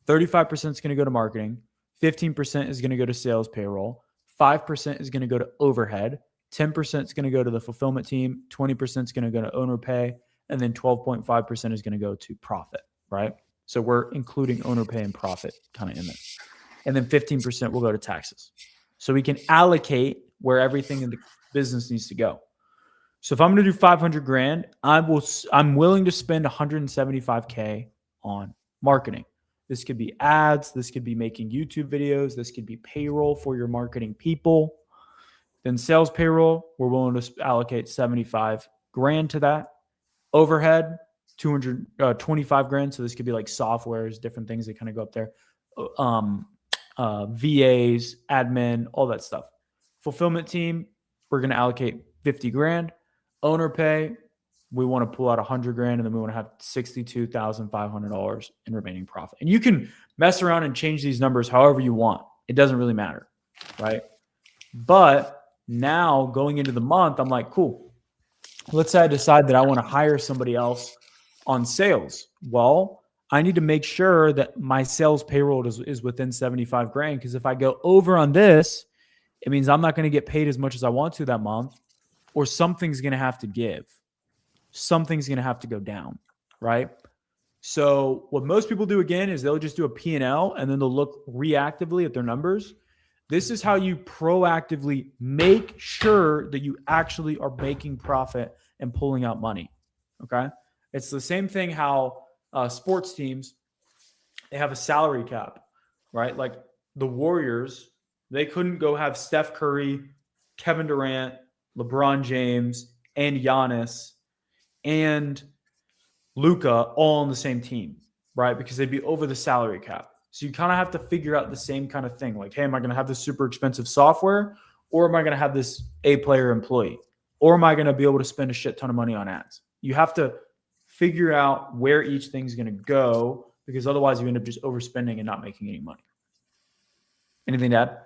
[SPEAKER 1] 35% is going to go to marketing, 15% is going to go to sales payroll, 5% is going to go to overhead, 10% is going to go to the fulfillment team, 20% is going to go to owner pay, and then 12.5% is going to go to profit, right? So we're including owner pay and profit kind of in there. And then 15% will go to taxes. So we can allocate where everything in the business needs to go. So if I'm going to do 500 grand, I'm willing to spend 175K on marketing. This could be ads. This could be making YouTube videos. This could be payroll for your marketing people. Then sales payroll, we're willing to allocate 75 grand to that. Overhead, 225 grand. So this could be like softwares, different things that kind of go up there. VAs, admin, all that stuff. Fulfillment team, we're going to allocate 50 grand. Owner pay, we want to pull out 100 grand, and then we want to have $62,500 in remaining profit. And you can mess around and change these numbers however you want. It doesn't really matter, right? But now going into the month, I'm like, cool. Let's say I decide that I want to hire somebody else on sales. Well, I need to make sure that my sales payroll is within 75 grand, because if I go over on this, it means I'm not going to get paid as much as I want to that month, or something's going to have to give. Something's going to have to go down, right? So what most people do again is they'll just do a P&L and then they'll look reactively at their numbers. This is how you proactively make sure that you actually are making profit and pulling out money, okay? It's the same thing how sports teams, they have a salary cap, right? Like the Warriors, they couldn't go have Steph Curry, Kevin Durant, LeBron James, and Giannis and Luka all on the same team, right? Because they'd be over the salary cap. So you kind of have to figure out the same kind of thing. Like, hey, am I going to have this super expensive software, or am I going to have this A-player employee? Or am I going to be able to spend a shit ton of money on ads? You have to figure out where each thing's going to go, because otherwise you end up just overspending and not making any money. Anything to add?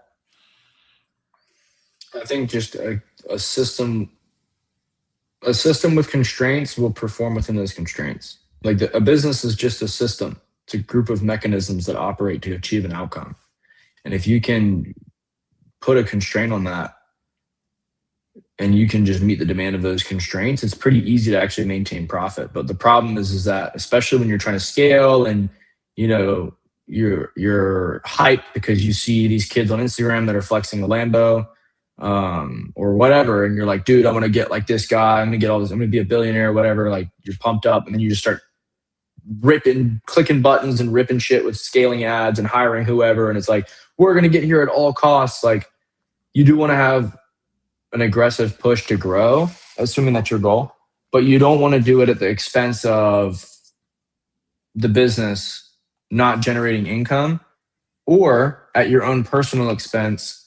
[SPEAKER 2] I think just a system with constraints will perform within those constraints. Like a business is just a system. It's a group of mechanisms that operate to achieve an outcome. And if you can put a constraint on that and you can just meet the demand of those constraints, it's pretty easy to actually maintain profit. But the problem is that, especially when you're trying to scale and, you know, you're hyped because you see these kids on Instagram that are flexing a Lambo, or whatever, and you're like, dude, I want to get like this guy, I'm gonna get all this, I'm gonna be a billionaire, whatever. Like, you're pumped up, and then you just start clicking buttons and ripping shit with scaling ads and hiring whoever, and it's like, we're gonna get here at all costs. Like, you do want to have an aggressive push to grow, assuming that's your goal, but you don't want to do it at the expense of the business not generating income, or at your own personal expense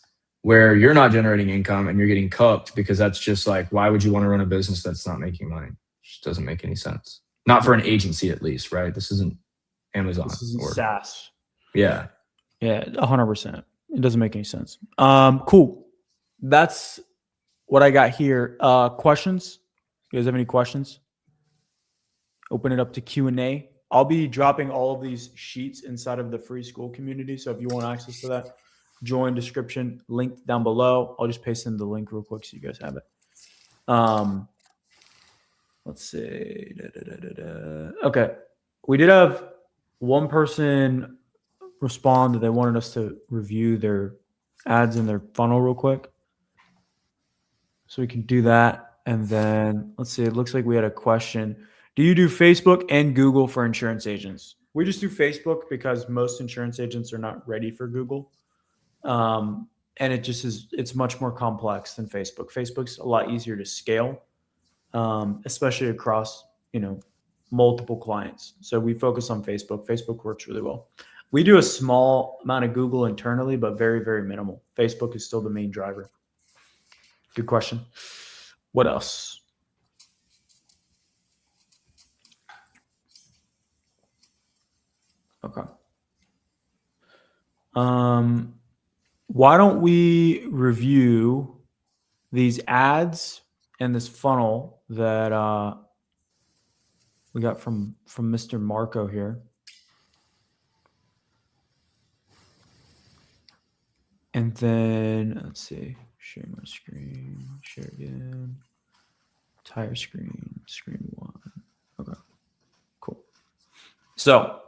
[SPEAKER 2] where you're not generating income and you're getting cooked, because that's just like, why would you want to run a business that's not making money? It just doesn't make any sense. Not for an agency, at least, right? This isn't Amazon.
[SPEAKER 1] This isn't SaaS.
[SPEAKER 2] Yeah.
[SPEAKER 1] Yeah, 100%. It doesn't make any sense. Cool. That's what I got here. Questions? You guys have any questions? Open it up to Q&A. I'll be dropping all of these sheets inside of the free school community. So if you want access to that, join description, link down below. I'll just paste in the link real quick so you guys have it. Let's see. Okay. We did have one person respond that they wanted us to review their ads in their funnel real quick. So we can do that. And then let's see. It looks like we had a question. Do you do Facebook and Google for insurance agents? We just do Facebook because most insurance agents are not ready for Google. and it just is, it's much more complex than Facebook. Facebook's a lot easier to scale, especially across, multiple clients. So we focus on Facebook. Facebook works really well. We do a small amount of Google internally, but very, very minimal. Facebook is still the main driver. Good question. What else? Okay. Why don't we review these ads and this funnel that we got from Mr. Marco here. And then let's see, share my screen, share again, entire screen, screen one. Okay, cool. So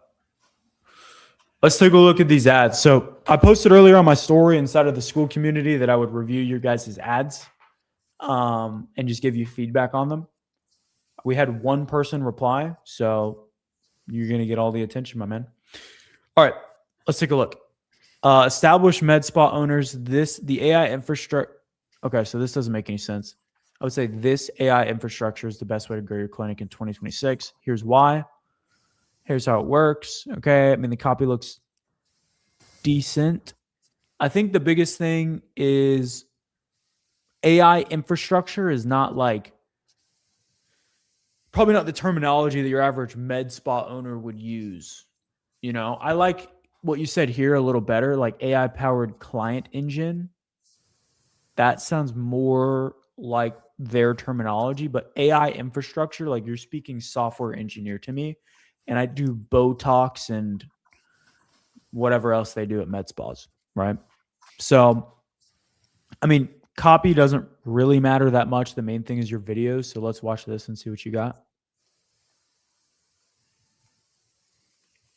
[SPEAKER 1] let's take a look at these ads. So I posted earlier on my story inside of the school community that I would review your guys' ads and just give you feedback on them. We had one person reply, so you're going to get all the attention, my man. All right, let's take a look. Established med spa owners, the AI infrastructure. Okay, so this doesn't make any sense. I would say this AI infrastructure is the best way to grow your clinic in 2026. Here's why. Here's how it works. Okay, I mean, the copy looks decent. I think the biggest thing is AI infrastructure is not like, probably not the terminology that your average med spa owner would use. I like what you said here a little better, like AI powered client engine. That sounds more like their terminology, but AI infrastructure, like you're speaking software engineer to me, and I do Botox and whatever else they do at med spas, right? So, I mean, copy doesn't really matter that much. The main thing is your videos. So let's watch this and see what you got.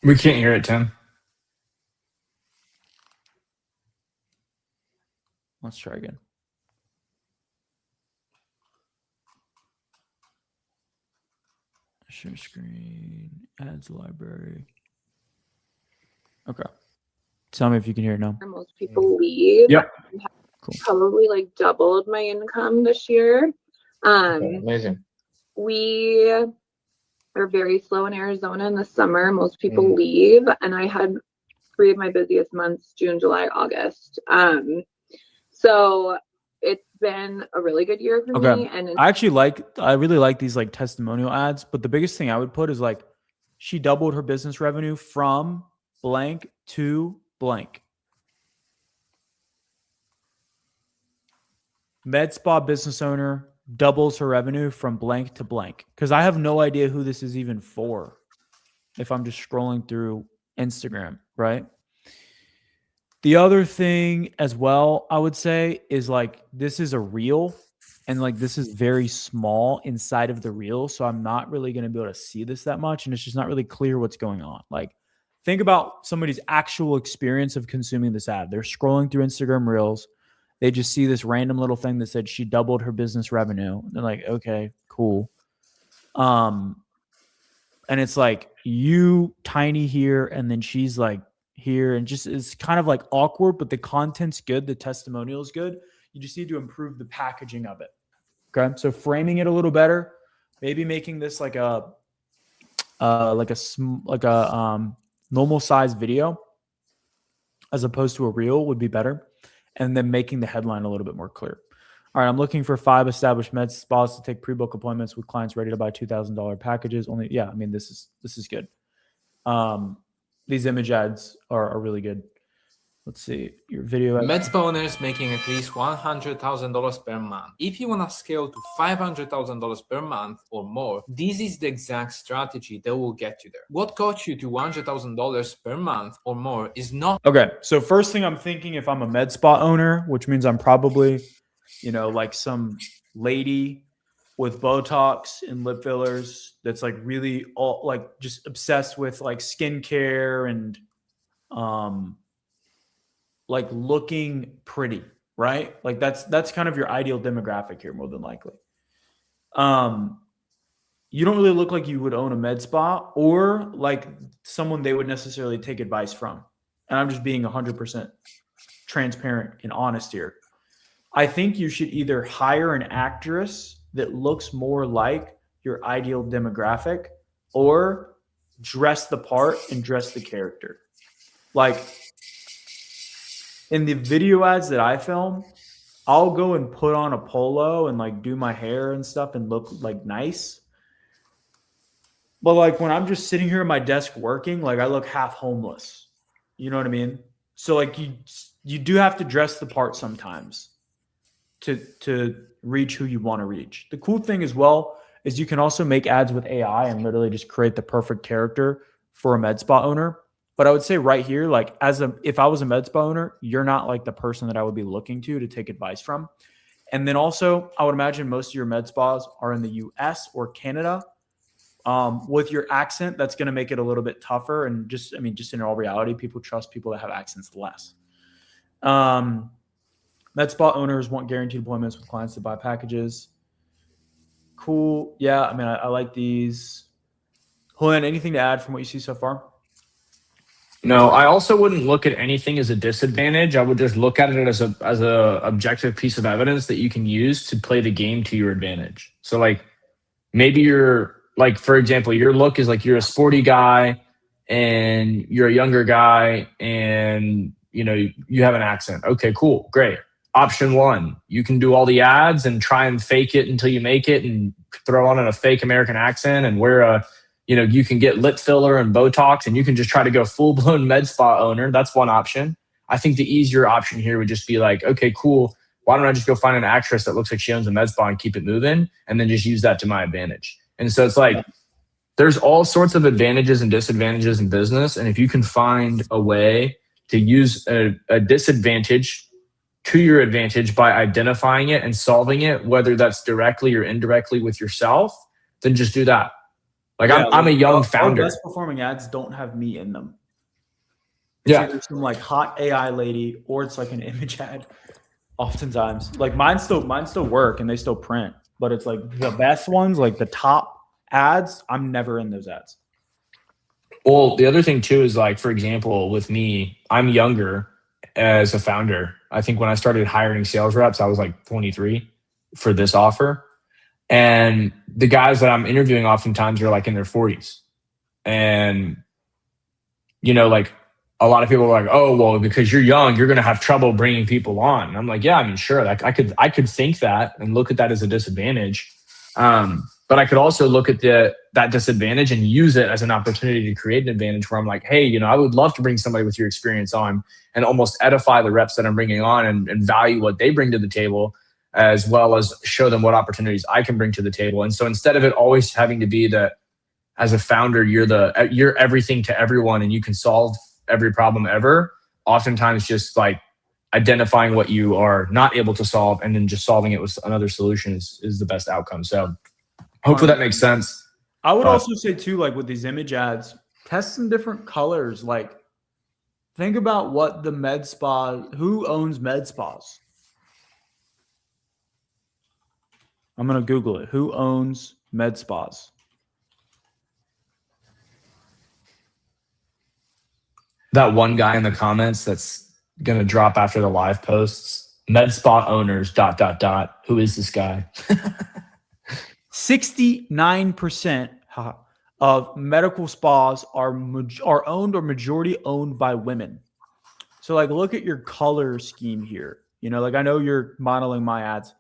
[SPEAKER 2] We can't hear it, Tim.
[SPEAKER 1] Let's try again. Share screen, ads library. Okay. Tell me if you can hear it now.
[SPEAKER 3] Most people leave.
[SPEAKER 2] Yep.
[SPEAKER 1] Cool.
[SPEAKER 3] Probably like doubled my income this year.
[SPEAKER 2] Amazing.
[SPEAKER 3] We are very slow in Arizona in the summer. Most people leave, and I had 3 of my busiest months, June, July, August. So it's been a really good year for me. And
[SPEAKER 1] I really like these like testimonial ads, but the biggest thing I would put is like, she doubled her business revenue from blank to blank. Med spa business owner doubles her revenue from blank to blank. Because I have no idea who this is even for if I'm just scrolling through Instagram, right? The other thing as well, I would say, is like, this is a reel, and like this is very small inside of the reel. So I'm not really going to be able to see this that much. And it's just not really clear what's going on. Like, think about somebody's actual experience of consuming this ad. They're scrolling through Instagram reels. They just see this random little thing that said she doubled her business revenue. They're like, okay, cool. And it's like you tiny here, and then she's like here, and just it's kind of like awkward, but the content's good. The testimonial is good. You just need to improve the packaging of it. Okay. So framing it a little better, maybe making this like a normal size video as opposed to a reel would be better. And then making the headline a little bit more clear. All right, I'm looking for 5 established med spas to take pre-book appointments with clients ready to buy $2,000 packages. I mean, this is good. These image ads are really good. Let's see your video.
[SPEAKER 4] Med spa owners making at least $100,000 per month. If you want to scale to $500,000 per month or more, this is the exact strategy that will get you there. What got you to $100,000 per month or more is not.
[SPEAKER 1] Okay, so first thing I'm thinking, if I'm a med spa owner, which means I'm probably, like some lady with Botox and lip fillers that's like really all like just obsessed with like skincare and like looking pretty, right? Like that's kind of your ideal demographic here, more than likely. You don't really look like you would own a med spa or like someone they would necessarily take advice from. And I'm just being 100% transparent and honest here. I think you should either hire an actress that looks more like your ideal demographic or dress the part and dress the character. Like in the video ads that I film, I'll go and put on a polo and like do my hair and stuff and look like nice. But like when I'm just sitting here at my desk working, like I look half homeless. You know what I mean? So like you do have to dress the part sometimes to reach who you want to reach. The cool thing as well is you can also make ads with AI and literally just create the perfect character for a med spa owner. But I would say right here, like if I was a med spa owner, you're not like the person that I would be looking to take advice from. And then also, I would imagine most of your med spas are in the US or Canada. With your accent, that's going to make it a little bit tougher. And just in all reality, people trust people that have accents less. Med spa owners want guaranteed appointments with clients to buy packages. Cool. Yeah, I mean, I like these. Julian, anything to add from what you see so far?
[SPEAKER 2] No, I also wouldn't look at anything as a disadvantage. I would just look at it as a objective piece of evidence that you can use to play the game to your advantage. So like maybe you're like, for example, your look is like you're a sporty guy and you're a younger guy and you have an accent. Okay, cool, great. Option one, you can do all the ads and try and fake it until you make it and throw on a fake American accent and wear you can get lip filler and Botox and you can just try to go full-blown med spa owner. That's one option. I think the easier option here would just be like, okay, cool. Why don't I just go find an actress that looks like she owns a med spa and keep it moving and then just use that to my advantage. And so it's like, there's all sorts of advantages and disadvantages in business. And if you can find a way to use a disadvantage to your advantage by identifying it and solving it, whether that's directly or indirectly with yourself, then just do that. Like I'm a young founder.
[SPEAKER 1] Our best performing ads don't have me in them.
[SPEAKER 2] Yeah.
[SPEAKER 1] It's either some like hot AI lady or it's like an image ad. Oftentimes, like mine still work and they still print, but it's like the best ones, like the top ads, I'm never in those ads.
[SPEAKER 2] Well, the other thing too is like, for example, with me, I'm younger as a founder. I think when I started hiring sales reps, I was like 23 for this offer. And the guys that I'm interviewing oftentimes are like in their 40s. And, like a lot of people are like, oh, well, because you're young, you're going to have trouble bringing people on. And I'm like, yeah, I mean, sure. Like I could think that and look at that as a disadvantage. But I could also look at that disadvantage and use it as an opportunity to create an advantage where I'm like, hey, I would love to bring somebody with your experience on and almost edify the reps that I'm bringing on and value what they bring to the table, as well as show them what opportunities I can bring to the table. And so instead of it always having to be that as a founder, you're everything to everyone and you can solve every problem ever, oftentimes just like identifying what you are not able to solve and then just solving it with another solution is the best outcome. So hopefully that makes sense.
[SPEAKER 1] I would also say too, like with these image ads, test some different colors. Like think about what the med spa, who owns med spas? I'm going to Google it. Who owns med spas?
[SPEAKER 2] That one guy in the comments that's going to drop after the live posts, med spa owners, ... Who is this guy?
[SPEAKER 1] 69% of medical spas are owned or majority owned by women. So like, look at your color scheme here. Like I know you're modeling my ads.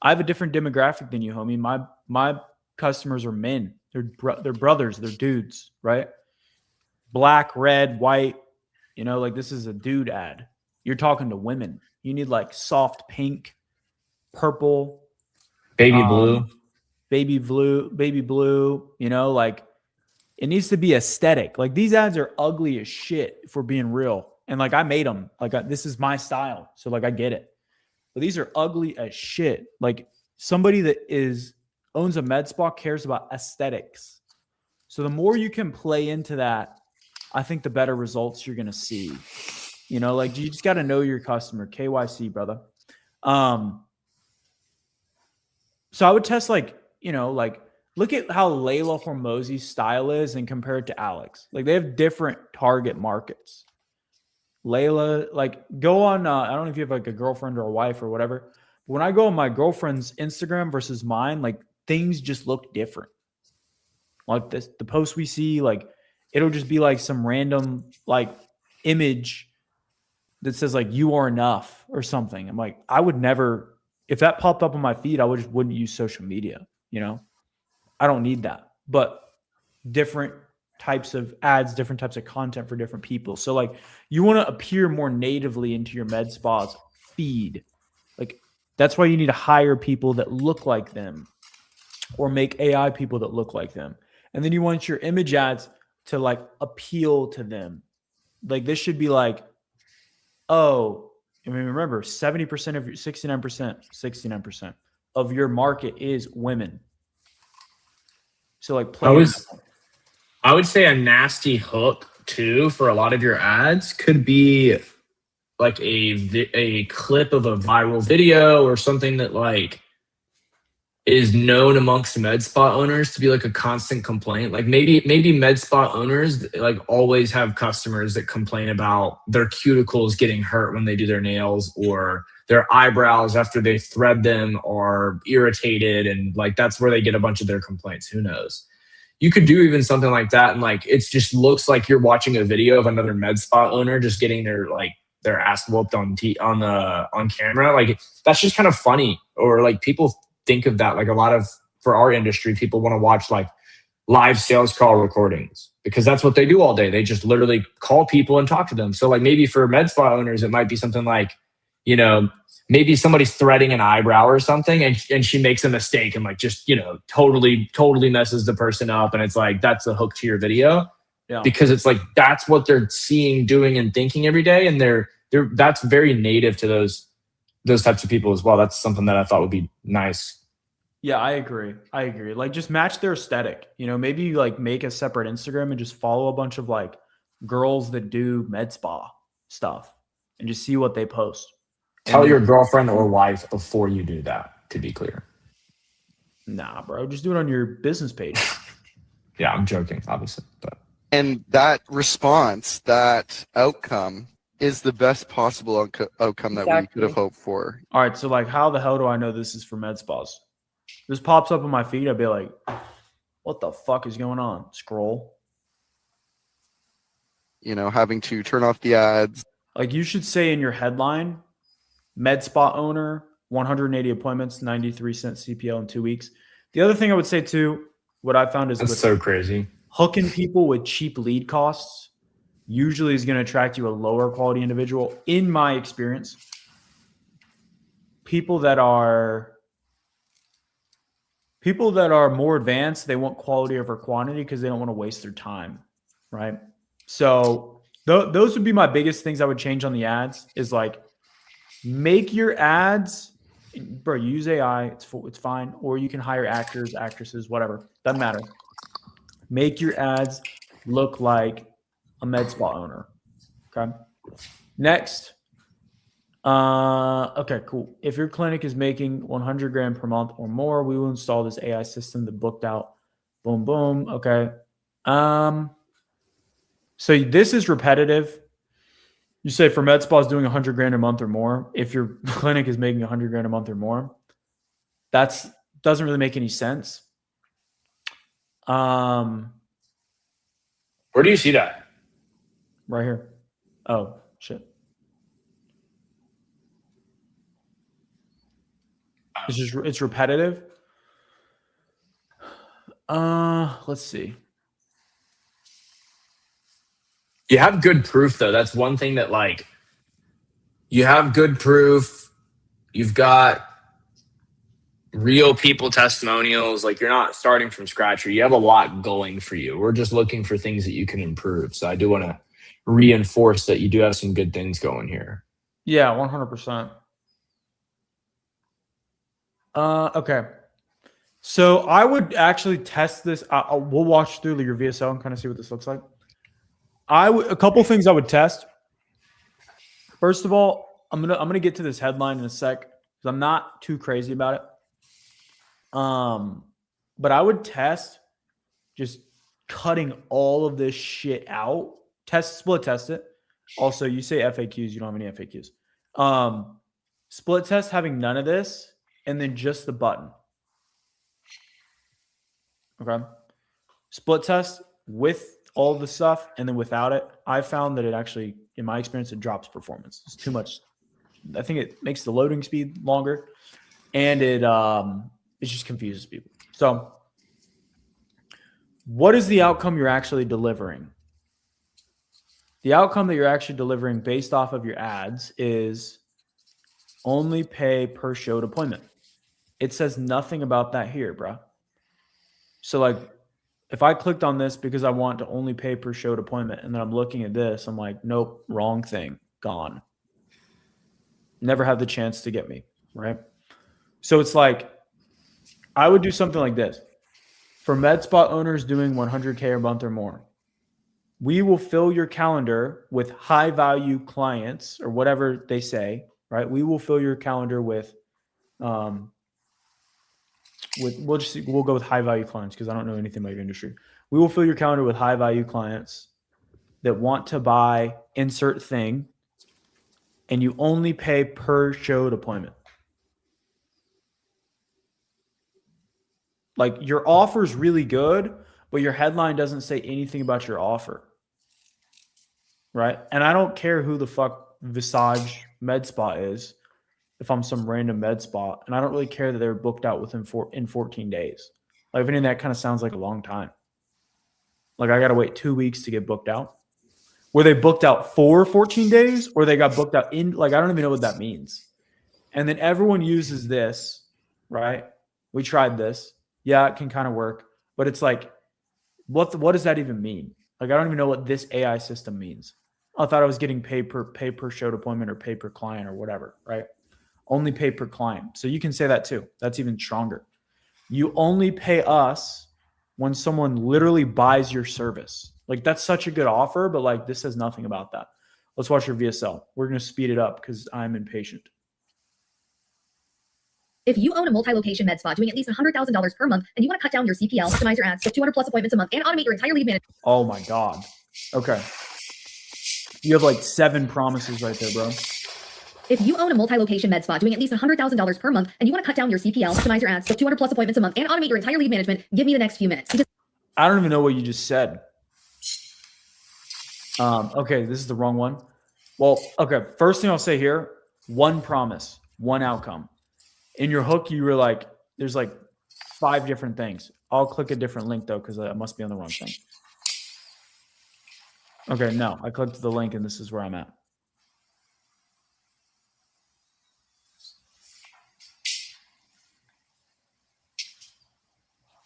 [SPEAKER 1] I have a different demographic than you, homie. My customers are men. They're brothers. They're dudes, right? Black, red, white. Like this is a dude ad. You're talking to women. You need like soft pink, purple,
[SPEAKER 2] baby blue.
[SPEAKER 1] Baby blue, like it needs to be aesthetic. Like these ads are ugly as shit if we're being real. And like I made them. Like this is my style. So like I get it. But these are ugly as shit. Like somebody that owns a med spa cares about aesthetics. So the more you can play into that, I think the better results you're going to see. Like you just got to know your customer. KYC, brother. So I would test like look at how Layla Hormozi's style is and compare it to Alex. Like they have different target markets. Layla, like go on. I don't know if you have like a girlfriend or a wife or whatever. But when I go on my girlfriend's Instagram versus mine, like things just look different. Like this, the posts we see, like it'll just be like some random like image that says like you are enough or something. I'm like, I would never, if that popped up on my feed, wouldn't use social media. You know, I don't need that. But different types of ads, different types of content for different people. So like you want to appear more natively into your med spa's feed. Like that's why you need to hire people that look like them or make AI people that look like them. And then you want your image ads to like appeal to them. Like this should be like, oh, I mean, remember 70% of your 69% of your market is women. So like play.
[SPEAKER 2] I would say a nasty hook too for a lot of your ads could be like a clip of a viral video or something that like is known amongst med spa owners to be like a constant complaint. Like maybe med spa owners like always have customers that complain about their cuticles getting hurt when they do their nails, or their eyebrows after they thread them are irritated, and like that's where they get a bunch of their complaints. Who knows? You could do even something like that, and like it just looks like you're watching a video of another med spa owner just getting their ass whooped on camera. Like that's just kind of funny. Or like people think of that, like a lot of, for our industry, people want to watch like live sales call recordings because that's what they do all day. They just literally call people and talk to them. So like maybe for med spa owners, it might be something like, you know, maybe somebody's threading an eyebrow or something and she makes a mistake and like just, you know, totally messes the person up. And it's like, that's a hook to your video.
[SPEAKER 1] Yeah.
[SPEAKER 2] Because it's like, that's what they're seeing, doing, and thinking every day. And that's very native to those types of people as well. That's something that I thought would be nice.
[SPEAKER 1] Yeah, I agree. Like just match their aesthetic. You know, maybe you like make a separate Instagram and just follow a bunch of like girls that do med spa stuff and just see what they post.
[SPEAKER 2] Tell your girlfriend or wife before you do that, to be clear.
[SPEAKER 1] Nah, bro, just do it on your business page.
[SPEAKER 2] Yeah, I'm joking, obviously. But
[SPEAKER 5] And that response, that outcome is the best possible outcome that we could have hoped for.
[SPEAKER 1] All right, so like how the hell do I know this is for med spas? This pops up on my feed, I'd be like, what the fuck is going on? Scroll.
[SPEAKER 5] You know, having to turn off the ads.
[SPEAKER 1] Like you should say in your headline, med spa owner, 180 appointments, 93-cent CPL in 2 weeks. The other thing I would say too, what I found is
[SPEAKER 2] that's so crazy.
[SPEAKER 1] Hooking people with cheap lead costs usually is going to attract you a lower quality individual. In my experience, people that are more advanced, they want quality over quantity because they don't want to waste their time, right? So those would be my biggest things I would change on the ads is like make your ads, bro, use AI, it's fine, or you can hire actors, actresses, whatever, doesn't matter. Make your ads look like a med spa owner. Okay. Next. Okay, cool. If your clinic is making 100 grand per month or more, we will install this AI system that booked out. Boom, boom. Okay. So this is repetitive. You say for med spas doing 100 grand a month or more. If your clinic is making 100 grand a month or more, that's doesn't really make any sense.
[SPEAKER 2] Where do you see that?
[SPEAKER 1] Right here. Oh, shit. It's repetitive. Let's see.
[SPEAKER 2] You have good proof though. That's one thing that like you have good proof. You've got real people testimonials. Like you're not starting from scratch, or you have a lot going for you. We're just looking for things that you can improve. So I do want to reinforce that you do have some good things going here.
[SPEAKER 1] Yeah, 100%. Okay. So I would actually test this. We'll watch through your VSL and kind of see what this looks like. A couple things I would test. First of all, I'm gonna get to this headline in a sec because I'm not too crazy about it. But I would test just cutting all of this shit out. Split test it. Also, you say FAQs, you don't have any FAQs. Split test having none of this and then just the button. Okay. Split test with all the stuff and then without it, I found that it actually, in my experience, it drops performance. It's too much. I think it makes the loading speed longer and it just confuses people. So what is the outcome you're actually delivering? The outcome that you're actually delivering based off of your ads is only pay per show appointment. It says nothing about that here, bro. So like if I clicked on this because I want to only pay per show appointment and then I'm looking at this, I'm like, nope, wrong thing, gone. Never had the chance to get me, right? So it's like, I would do something like this. For MedSpa owners doing 100K a month or more, we will fill your calendar with high value clients or whatever they say, right? We will fill your calendar with we'll go with high value clients because I don't know anything about your industry. We will fill your calendar with high value clients that want to buy insert thing, and you only pay per showed appointment. Like your offer is really good, but your headline doesn't say anything about your offer. Right? And I don't care who the fuck Visage Med Spa is if I'm some random med spa, and I don't really care that they're booked out within 14 days. Like if anything, that kind of sounds like a long time. Like I got to wait 2 weeks to get booked out. Were they booked out for 14 days or they got booked out in, like, I don't even know what that means. And then everyone uses this, right? We tried this. Yeah, it can kind of work, but it's like, what does that even mean? Like, I don't even know what this AI system means. I thought I was getting pay per showed appointment or pay per client or whatever, right? Only pay per client. So you can say that too. That's even stronger. You only pay us when someone literally buys your service. Like that's such a good offer, but like this says nothing about that. Let's watch your VSL. We're going to speed it up because I'm impatient.
[SPEAKER 6] If you own a multi-location med spa doing at least $100,000 per month and you want to cut down your CPL, optimize your ads, get 200 plus appointments a month, and automate your entire lead management.
[SPEAKER 1] Oh my God. Okay. You have like 7 promises right there, bro.
[SPEAKER 6] If you own a multi-location med spa doing at least $100,000 per month and you want to cut down your CPL, optimize your ads, get 200 plus appointments a month, and automate your entire lead management, give me the next few minutes.
[SPEAKER 1] I don't even know what you just said. Okay, this is the wrong one. Well, okay. First thing I'll say here, one promise, one outcome. In your hook, you were like, there's like 5 different things. I'll click a different link though, because I must be on the wrong thing. Okay, no, I clicked the link and this is where I'm at.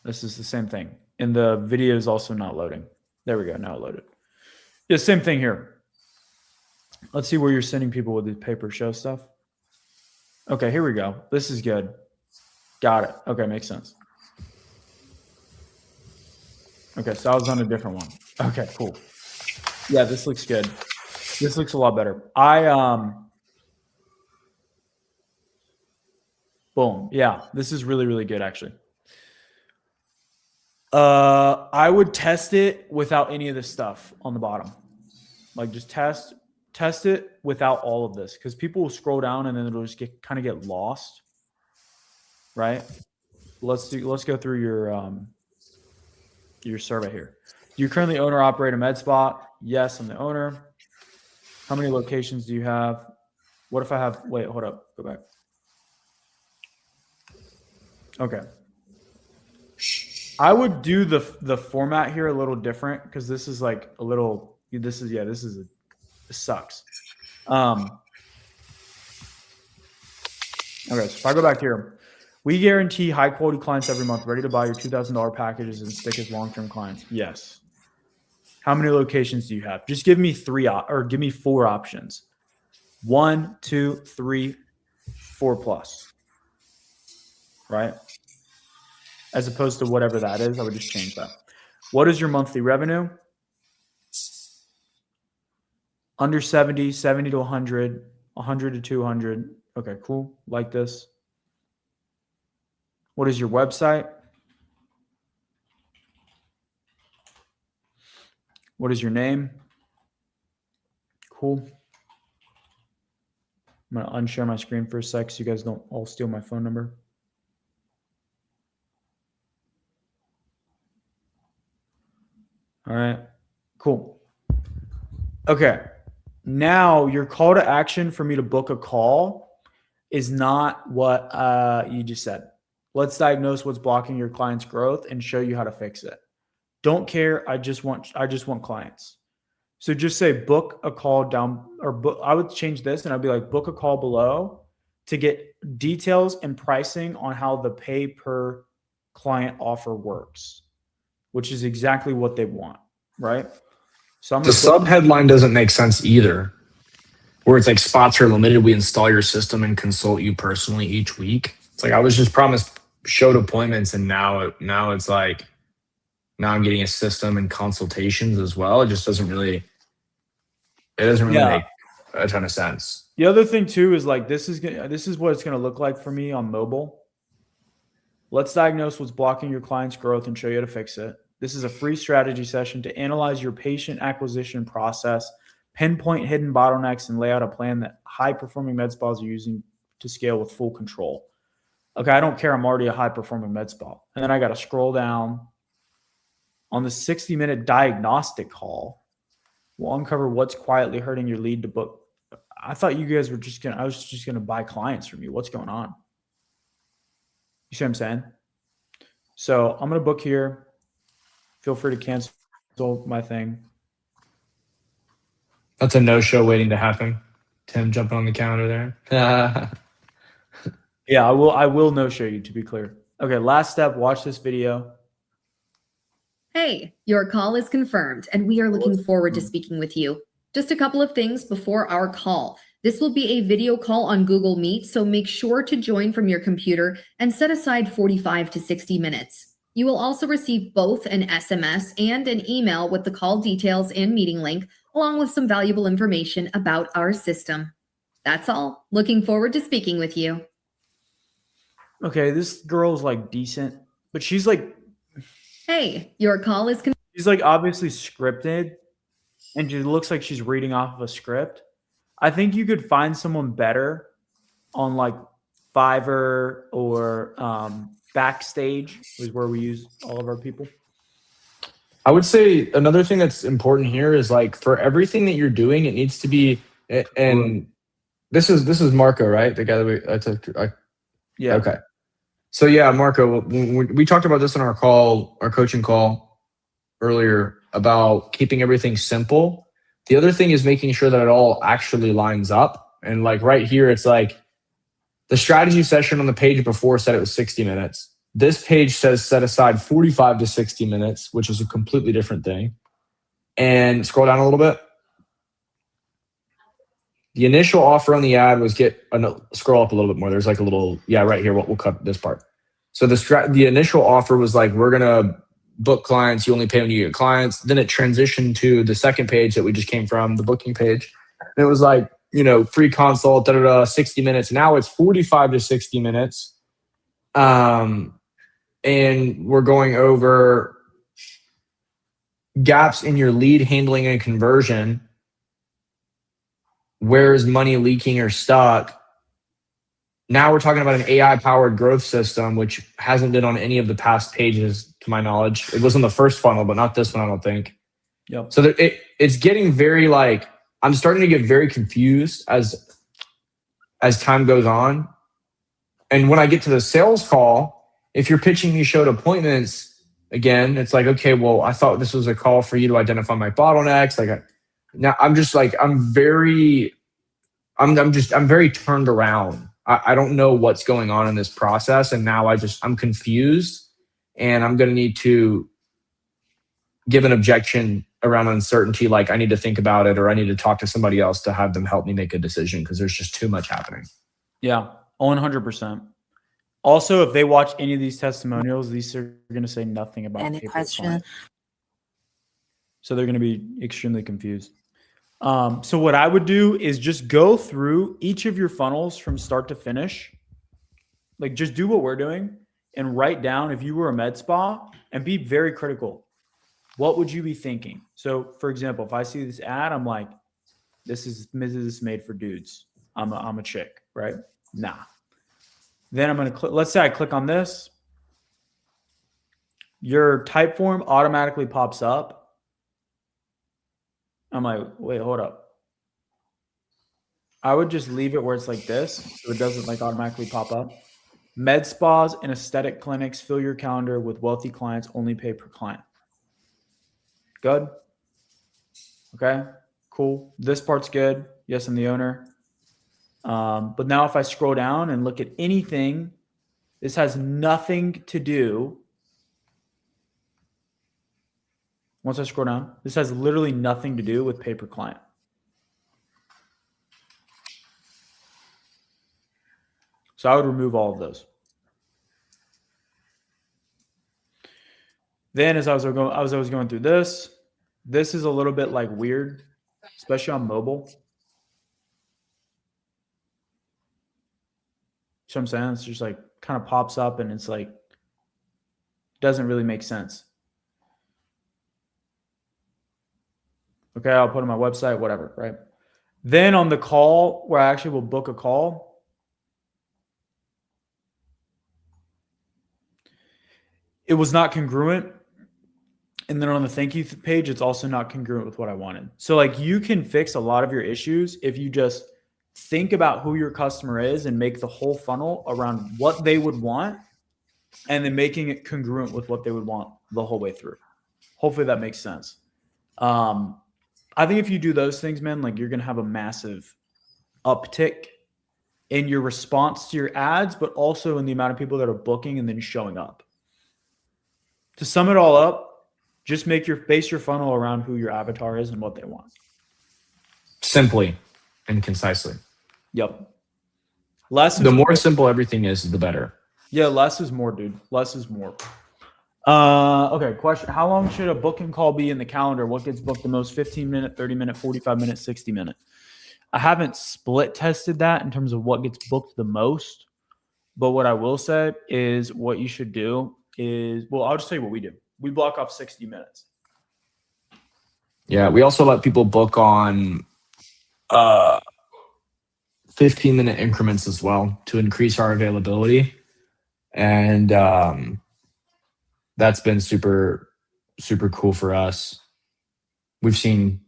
[SPEAKER 1] This is the same thing. And the video is also not loading. There we go. Now it loaded. Yeah, same thing here. Let's see where you're sending people with the pay-per show stuff. Okay, here we go. This is good. Got it. Okay, makes sense. Okay, so I was on a different one. Okay, cool. Yeah, this looks good. This looks a lot better. Boom. Yeah, this is really, really good actually. I would test it without any of this stuff on the bottom. Like just test it without all of this, because people will scroll down and then it'll just kind of get lost. Right? Let's go through your survey here. Do you currently own or operate a med spa? Yes, I'm the owner. How many locations do you have? What if I have, wait, hold up, go back. Okay. I would do the format here a little different because this is like a little, this sucks. Okay, so if I go back here, we guarantee high quality clients every month, ready to buy your $2,000 packages and stick as long-term clients. Yes. How many locations do you have? Just give me 4 options. 1, 2, 3, 4 plus. Right? As opposed to whatever that is, I would just change that. What is your monthly revenue? Under 70, 70 to 100, 100 to 200. Okay, cool. Like this. What is your website? What is your name? Cool. I'm going to unshare my screen for a sec so you guys don't all steal my phone number. All right, cool. Okay, now your call to action for me to book a call is not what you just said. Let's diagnose what's blocking your client's growth and show you how to fix it. Don't care. I just want clients. So just say book a call down, or book, I would change this and I'd be like, book a call below to get details and pricing on how the pay per client offer works, which is exactly what they want, right? So
[SPEAKER 2] The sub headline doesn't make sense either, where it's like spots are limited. We install your system and consult you personally each week. It's like I was just promised showed appointments, and now it's like now I'm getting a system and consultations as well. It just doesn't really make a ton of sense.
[SPEAKER 1] The other thing too is like this is what it's going to look like for me on mobile. Let's diagnose what's blocking your client's growth and show you how to fix it. This is a free strategy session to analyze your patient acquisition process, pinpoint hidden bottlenecks, and lay out a plan that high-performing med spas are using to scale with full control. Okay, I don't care. I'm already a high-performing med spa. And then I got to scroll down. On the 60-minute diagnostic call, we'll uncover what's quietly hurting your lead to book. I thought you guys were I was just going to buy clients from you. What's going on? You see what I'm saying? So I'm going to book here. Feel free to cancel my thing.
[SPEAKER 2] That's a no-show waiting to happen. Tim jumping on the counter there.
[SPEAKER 1] Yeah, I will no show you, to be clear. Okay, last step, watch this video.
[SPEAKER 6] Hey, your call is confirmed, and we are looking forward to speaking with you. Just a couple of things before our call. This will be a video call on Google Meet, so make sure to join from your computer and set aside 45 to 60 minutes. You will also receive both an SMS and an email with the call details and meeting link, along with some valuable information about our system. That's all. Looking forward to speaking with you.
[SPEAKER 1] Okay, this girl's like decent, but she's like
[SPEAKER 6] Hey, your call is
[SPEAKER 1] she's like obviously scripted, and she looks like she's reading off of a script. I think you could find someone better on like Fiverr or Backstage is where we use all of our people.
[SPEAKER 2] I would say another thing that's important here is like for everything that you're doing, it needs to be, and this is Marco, right? The guy that
[SPEAKER 1] Yeah.
[SPEAKER 2] Okay. So yeah, Marco, we talked about this in our coaching call earlier about keeping everything simple. The other thing is making sure that it all actually lines up. And like right here, it's like the strategy session on the page before said it was 60 minutes. This page says set aside 45 to 60 minutes, which is a completely different thing. And scroll down a little bit. The initial offer on the ad was scroll up a little bit more. There's like a little, right here. We'll cut this part. So the initial offer was like, we're going to book clients. You only pay when you get clients. Then it transitioned to the second page that we just came from, the booking page. And it was like, free consult, 60 minutes. Now it's 45 to 60 minutes. And we're going over gaps in your lead handling and conversion. Where is money leaking or stuck? Now we're talking about an AI-powered growth system, which hasn't been on any of the past pages, to my knowledge. It was on the first funnel, but not this one, I don't think.
[SPEAKER 1] Yep.
[SPEAKER 2] So it's getting very like, I'm starting to get very confused as time goes on. And when I get to the sales call, if you're pitching me showed appointments, again, it's like, okay, well, I thought this was a call for you to identify my bottlenecks. Now I'm just like, I'm very turned around. I don't know what's going on in this process. And now I'm confused, and I'm going to need to give an objection around uncertainty. Like I need to think about it, or I need to talk to somebody else to have them help me make a decision, because there's just too much happening.
[SPEAKER 1] Yeah, 100%. Also, if they watch any of these testimonials, these are going to say nothing about
[SPEAKER 7] Any question?
[SPEAKER 1] So they're going to be extremely confused. So what I would do is just go through each of your funnels from start to finish. Like just do what we're doing and write down, if you were a med spa, and be very critical. What would you be thinking? So for example, if I see this ad, I'm like, this is made for dudes. I'm a chick, right? Nah. Then I'm going to click. Let's say I click on this. Your type form automatically pops up. I'm like, wait, hold up. I would just leave it where it's like this, so it doesn't like automatically pop up. Med spas and aesthetic clinics, fill your calendar with wealthy clients, only pay per client. Good. Okay, cool. This part's good. Yes, I'm the owner. But now if I scroll down and look at anything, this has nothing to do. Once I scroll down, this has literally nothing to do with pay per client. So I would remove all of those. Then as I was going through this is a little bit like weird, especially on mobile. So I'm saying it's just like kind of pops up and it's like doesn't really make sense. Okay, I'll put on my website, whatever, right? Then on the call where I actually will book a call, it was not congruent. And then on the thank you page, it's also not congruent with what I wanted. So like you can fix a lot of your issues if you just think about who your customer is and make the whole funnel around what they would want and then making it congruent with what they would want the whole way through. Hopefully that makes sense. I think if you do those things, man, like you're going to have a massive uptick in your response to your ads, but also in the amount of people that are booking and then showing up. To sum it all up, just base your funnel around who your avatar is and what they want.
[SPEAKER 2] Simply and concisely.
[SPEAKER 1] Yep. The
[SPEAKER 2] more simple everything is, the better.
[SPEAKER 1] Yeah, less is more, dude. Less is more. Okay, question. How long should a booking call be in the calendar? What gets booked the most? 15-minute, 30-minute, 45-minute, 60-minute? I haven't split tested that in terms of what gets booked the most. But what I will say is what you should do is, well, I'll just tell you what we do. We block off 60 minutes.
[SPEAKER 2] Yeah, we also let people book on 15-minute increments as well to increase our availability. And that's been super, super cool for us. We've seen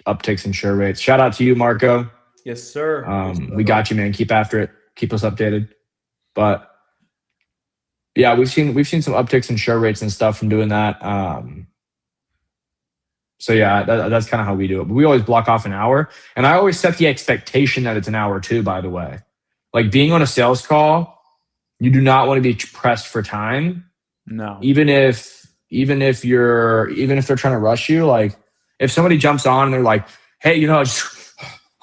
[SPEAKER 2] upticks in share rates. Shout out to you, Marco.
[SPEAKER 1] Yes, sir.
[SPEAKER 2] We got you, man. Keep after it. Keep us updated. But yeah, we've seen some upticks in share rates and stuff from doing that. So yeah, that's kind of how we do it. But we always block off an hour, and I always set the expectation that it's an hour too. By the way, like being on a sales call, you do not want to be pressed for time.
[SPEAKER 1] No.
[SPEAKER 2] Even if they're trying to rush you, like if somebody jumps on and they're like, hey,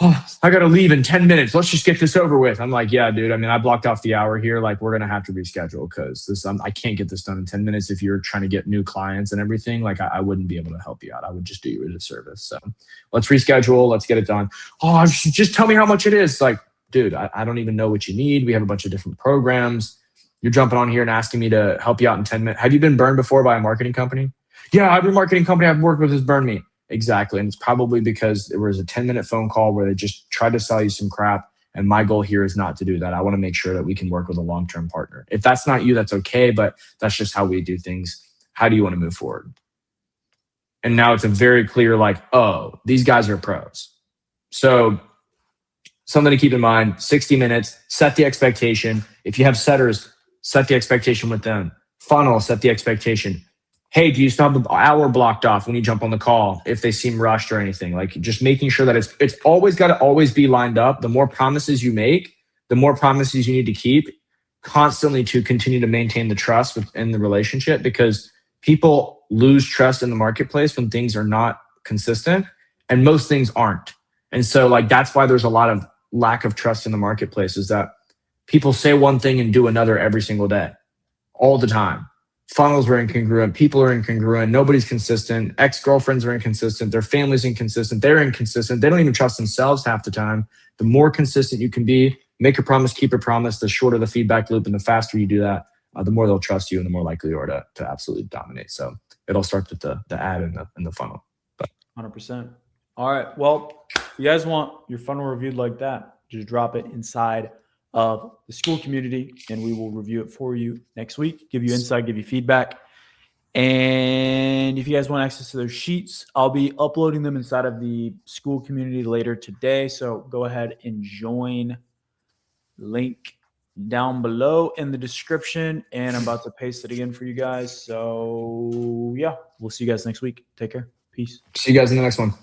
[SPEAKER 2] I got to leave in 10 minutes. Let's just get this over with. I'm like, yeah, dude. I mean, I blocked off the hour here. Like, we're going to have to reschedule because I can't get this done in 10 minutes. If you're trying to get new clients and everything, like I wouldn't be able to help you out. I would just do you a disservice. So let's reschedule. Let's get it done. Oh, just tell me how much it is. Like, dude, I don't even know what you need. We have a bunch of different programs. You're jumping on here and asking me to help you out in 10 minutes. Have you been burned before by a marketing company? Yeah, every marketing company I've worked with has burned me. Exactly. And it's probably because there was a 10-minute phone call where they just tried to sell you some crap. And my goal here is not to do that. I want to make sure that we can work with a long-term partner. If that's not you, that's okay. But that's just how we do things. How do you want to move forward? And now it's a very clear, like, oh, these guys are pros. So something to keep in mind, 60 minutes, set the expectation. If you have setters, set the expectation with them. Funnel, set the expectation. Hey, do you still have the hour blocked off when you jump on the call if they seem rushed or anything? Like just making sure that it's always got to always be lined up. The more promises you make, the more promises you need to keep constantly to continue to maintain the trust within the relationship, because people lose trust in the marketplace when things are not consistent, and most things aren't. And so like that's why there's a lot of lack of trust in the marketplace, is that people say one thing and do another every single day, all the time. Funnels are incongruent. People are incongruent. Nobody's consistent. Ex-girlfriends are inconsistent. Their family's inconsistent. They're inconsistent. They don't even trust themselves half the time. The more consistent you can be, make a promise, keep a promise, the shorter the feedback loop and the faster you do that, the more they'll trust you and the more likely you are to absolutely dominate. So it all starts with the ad and the funnel. But
[SPEAKER 1] 100%. All right. Well, if you guys want your funnel reviewed like that, just drop it inside of the Skool community and we will review it for you next week, give you insight, give you feedback. And if you guys want access to those sheets, I'll be uploading them inside of the Skool community later today. So go ahead and join. Link down below in the description. And I'm about to paste it again for you guys. So yeah, we'll see you guys next week. Take care. Peace.
[SPEAKER 2] See you guys in the next one.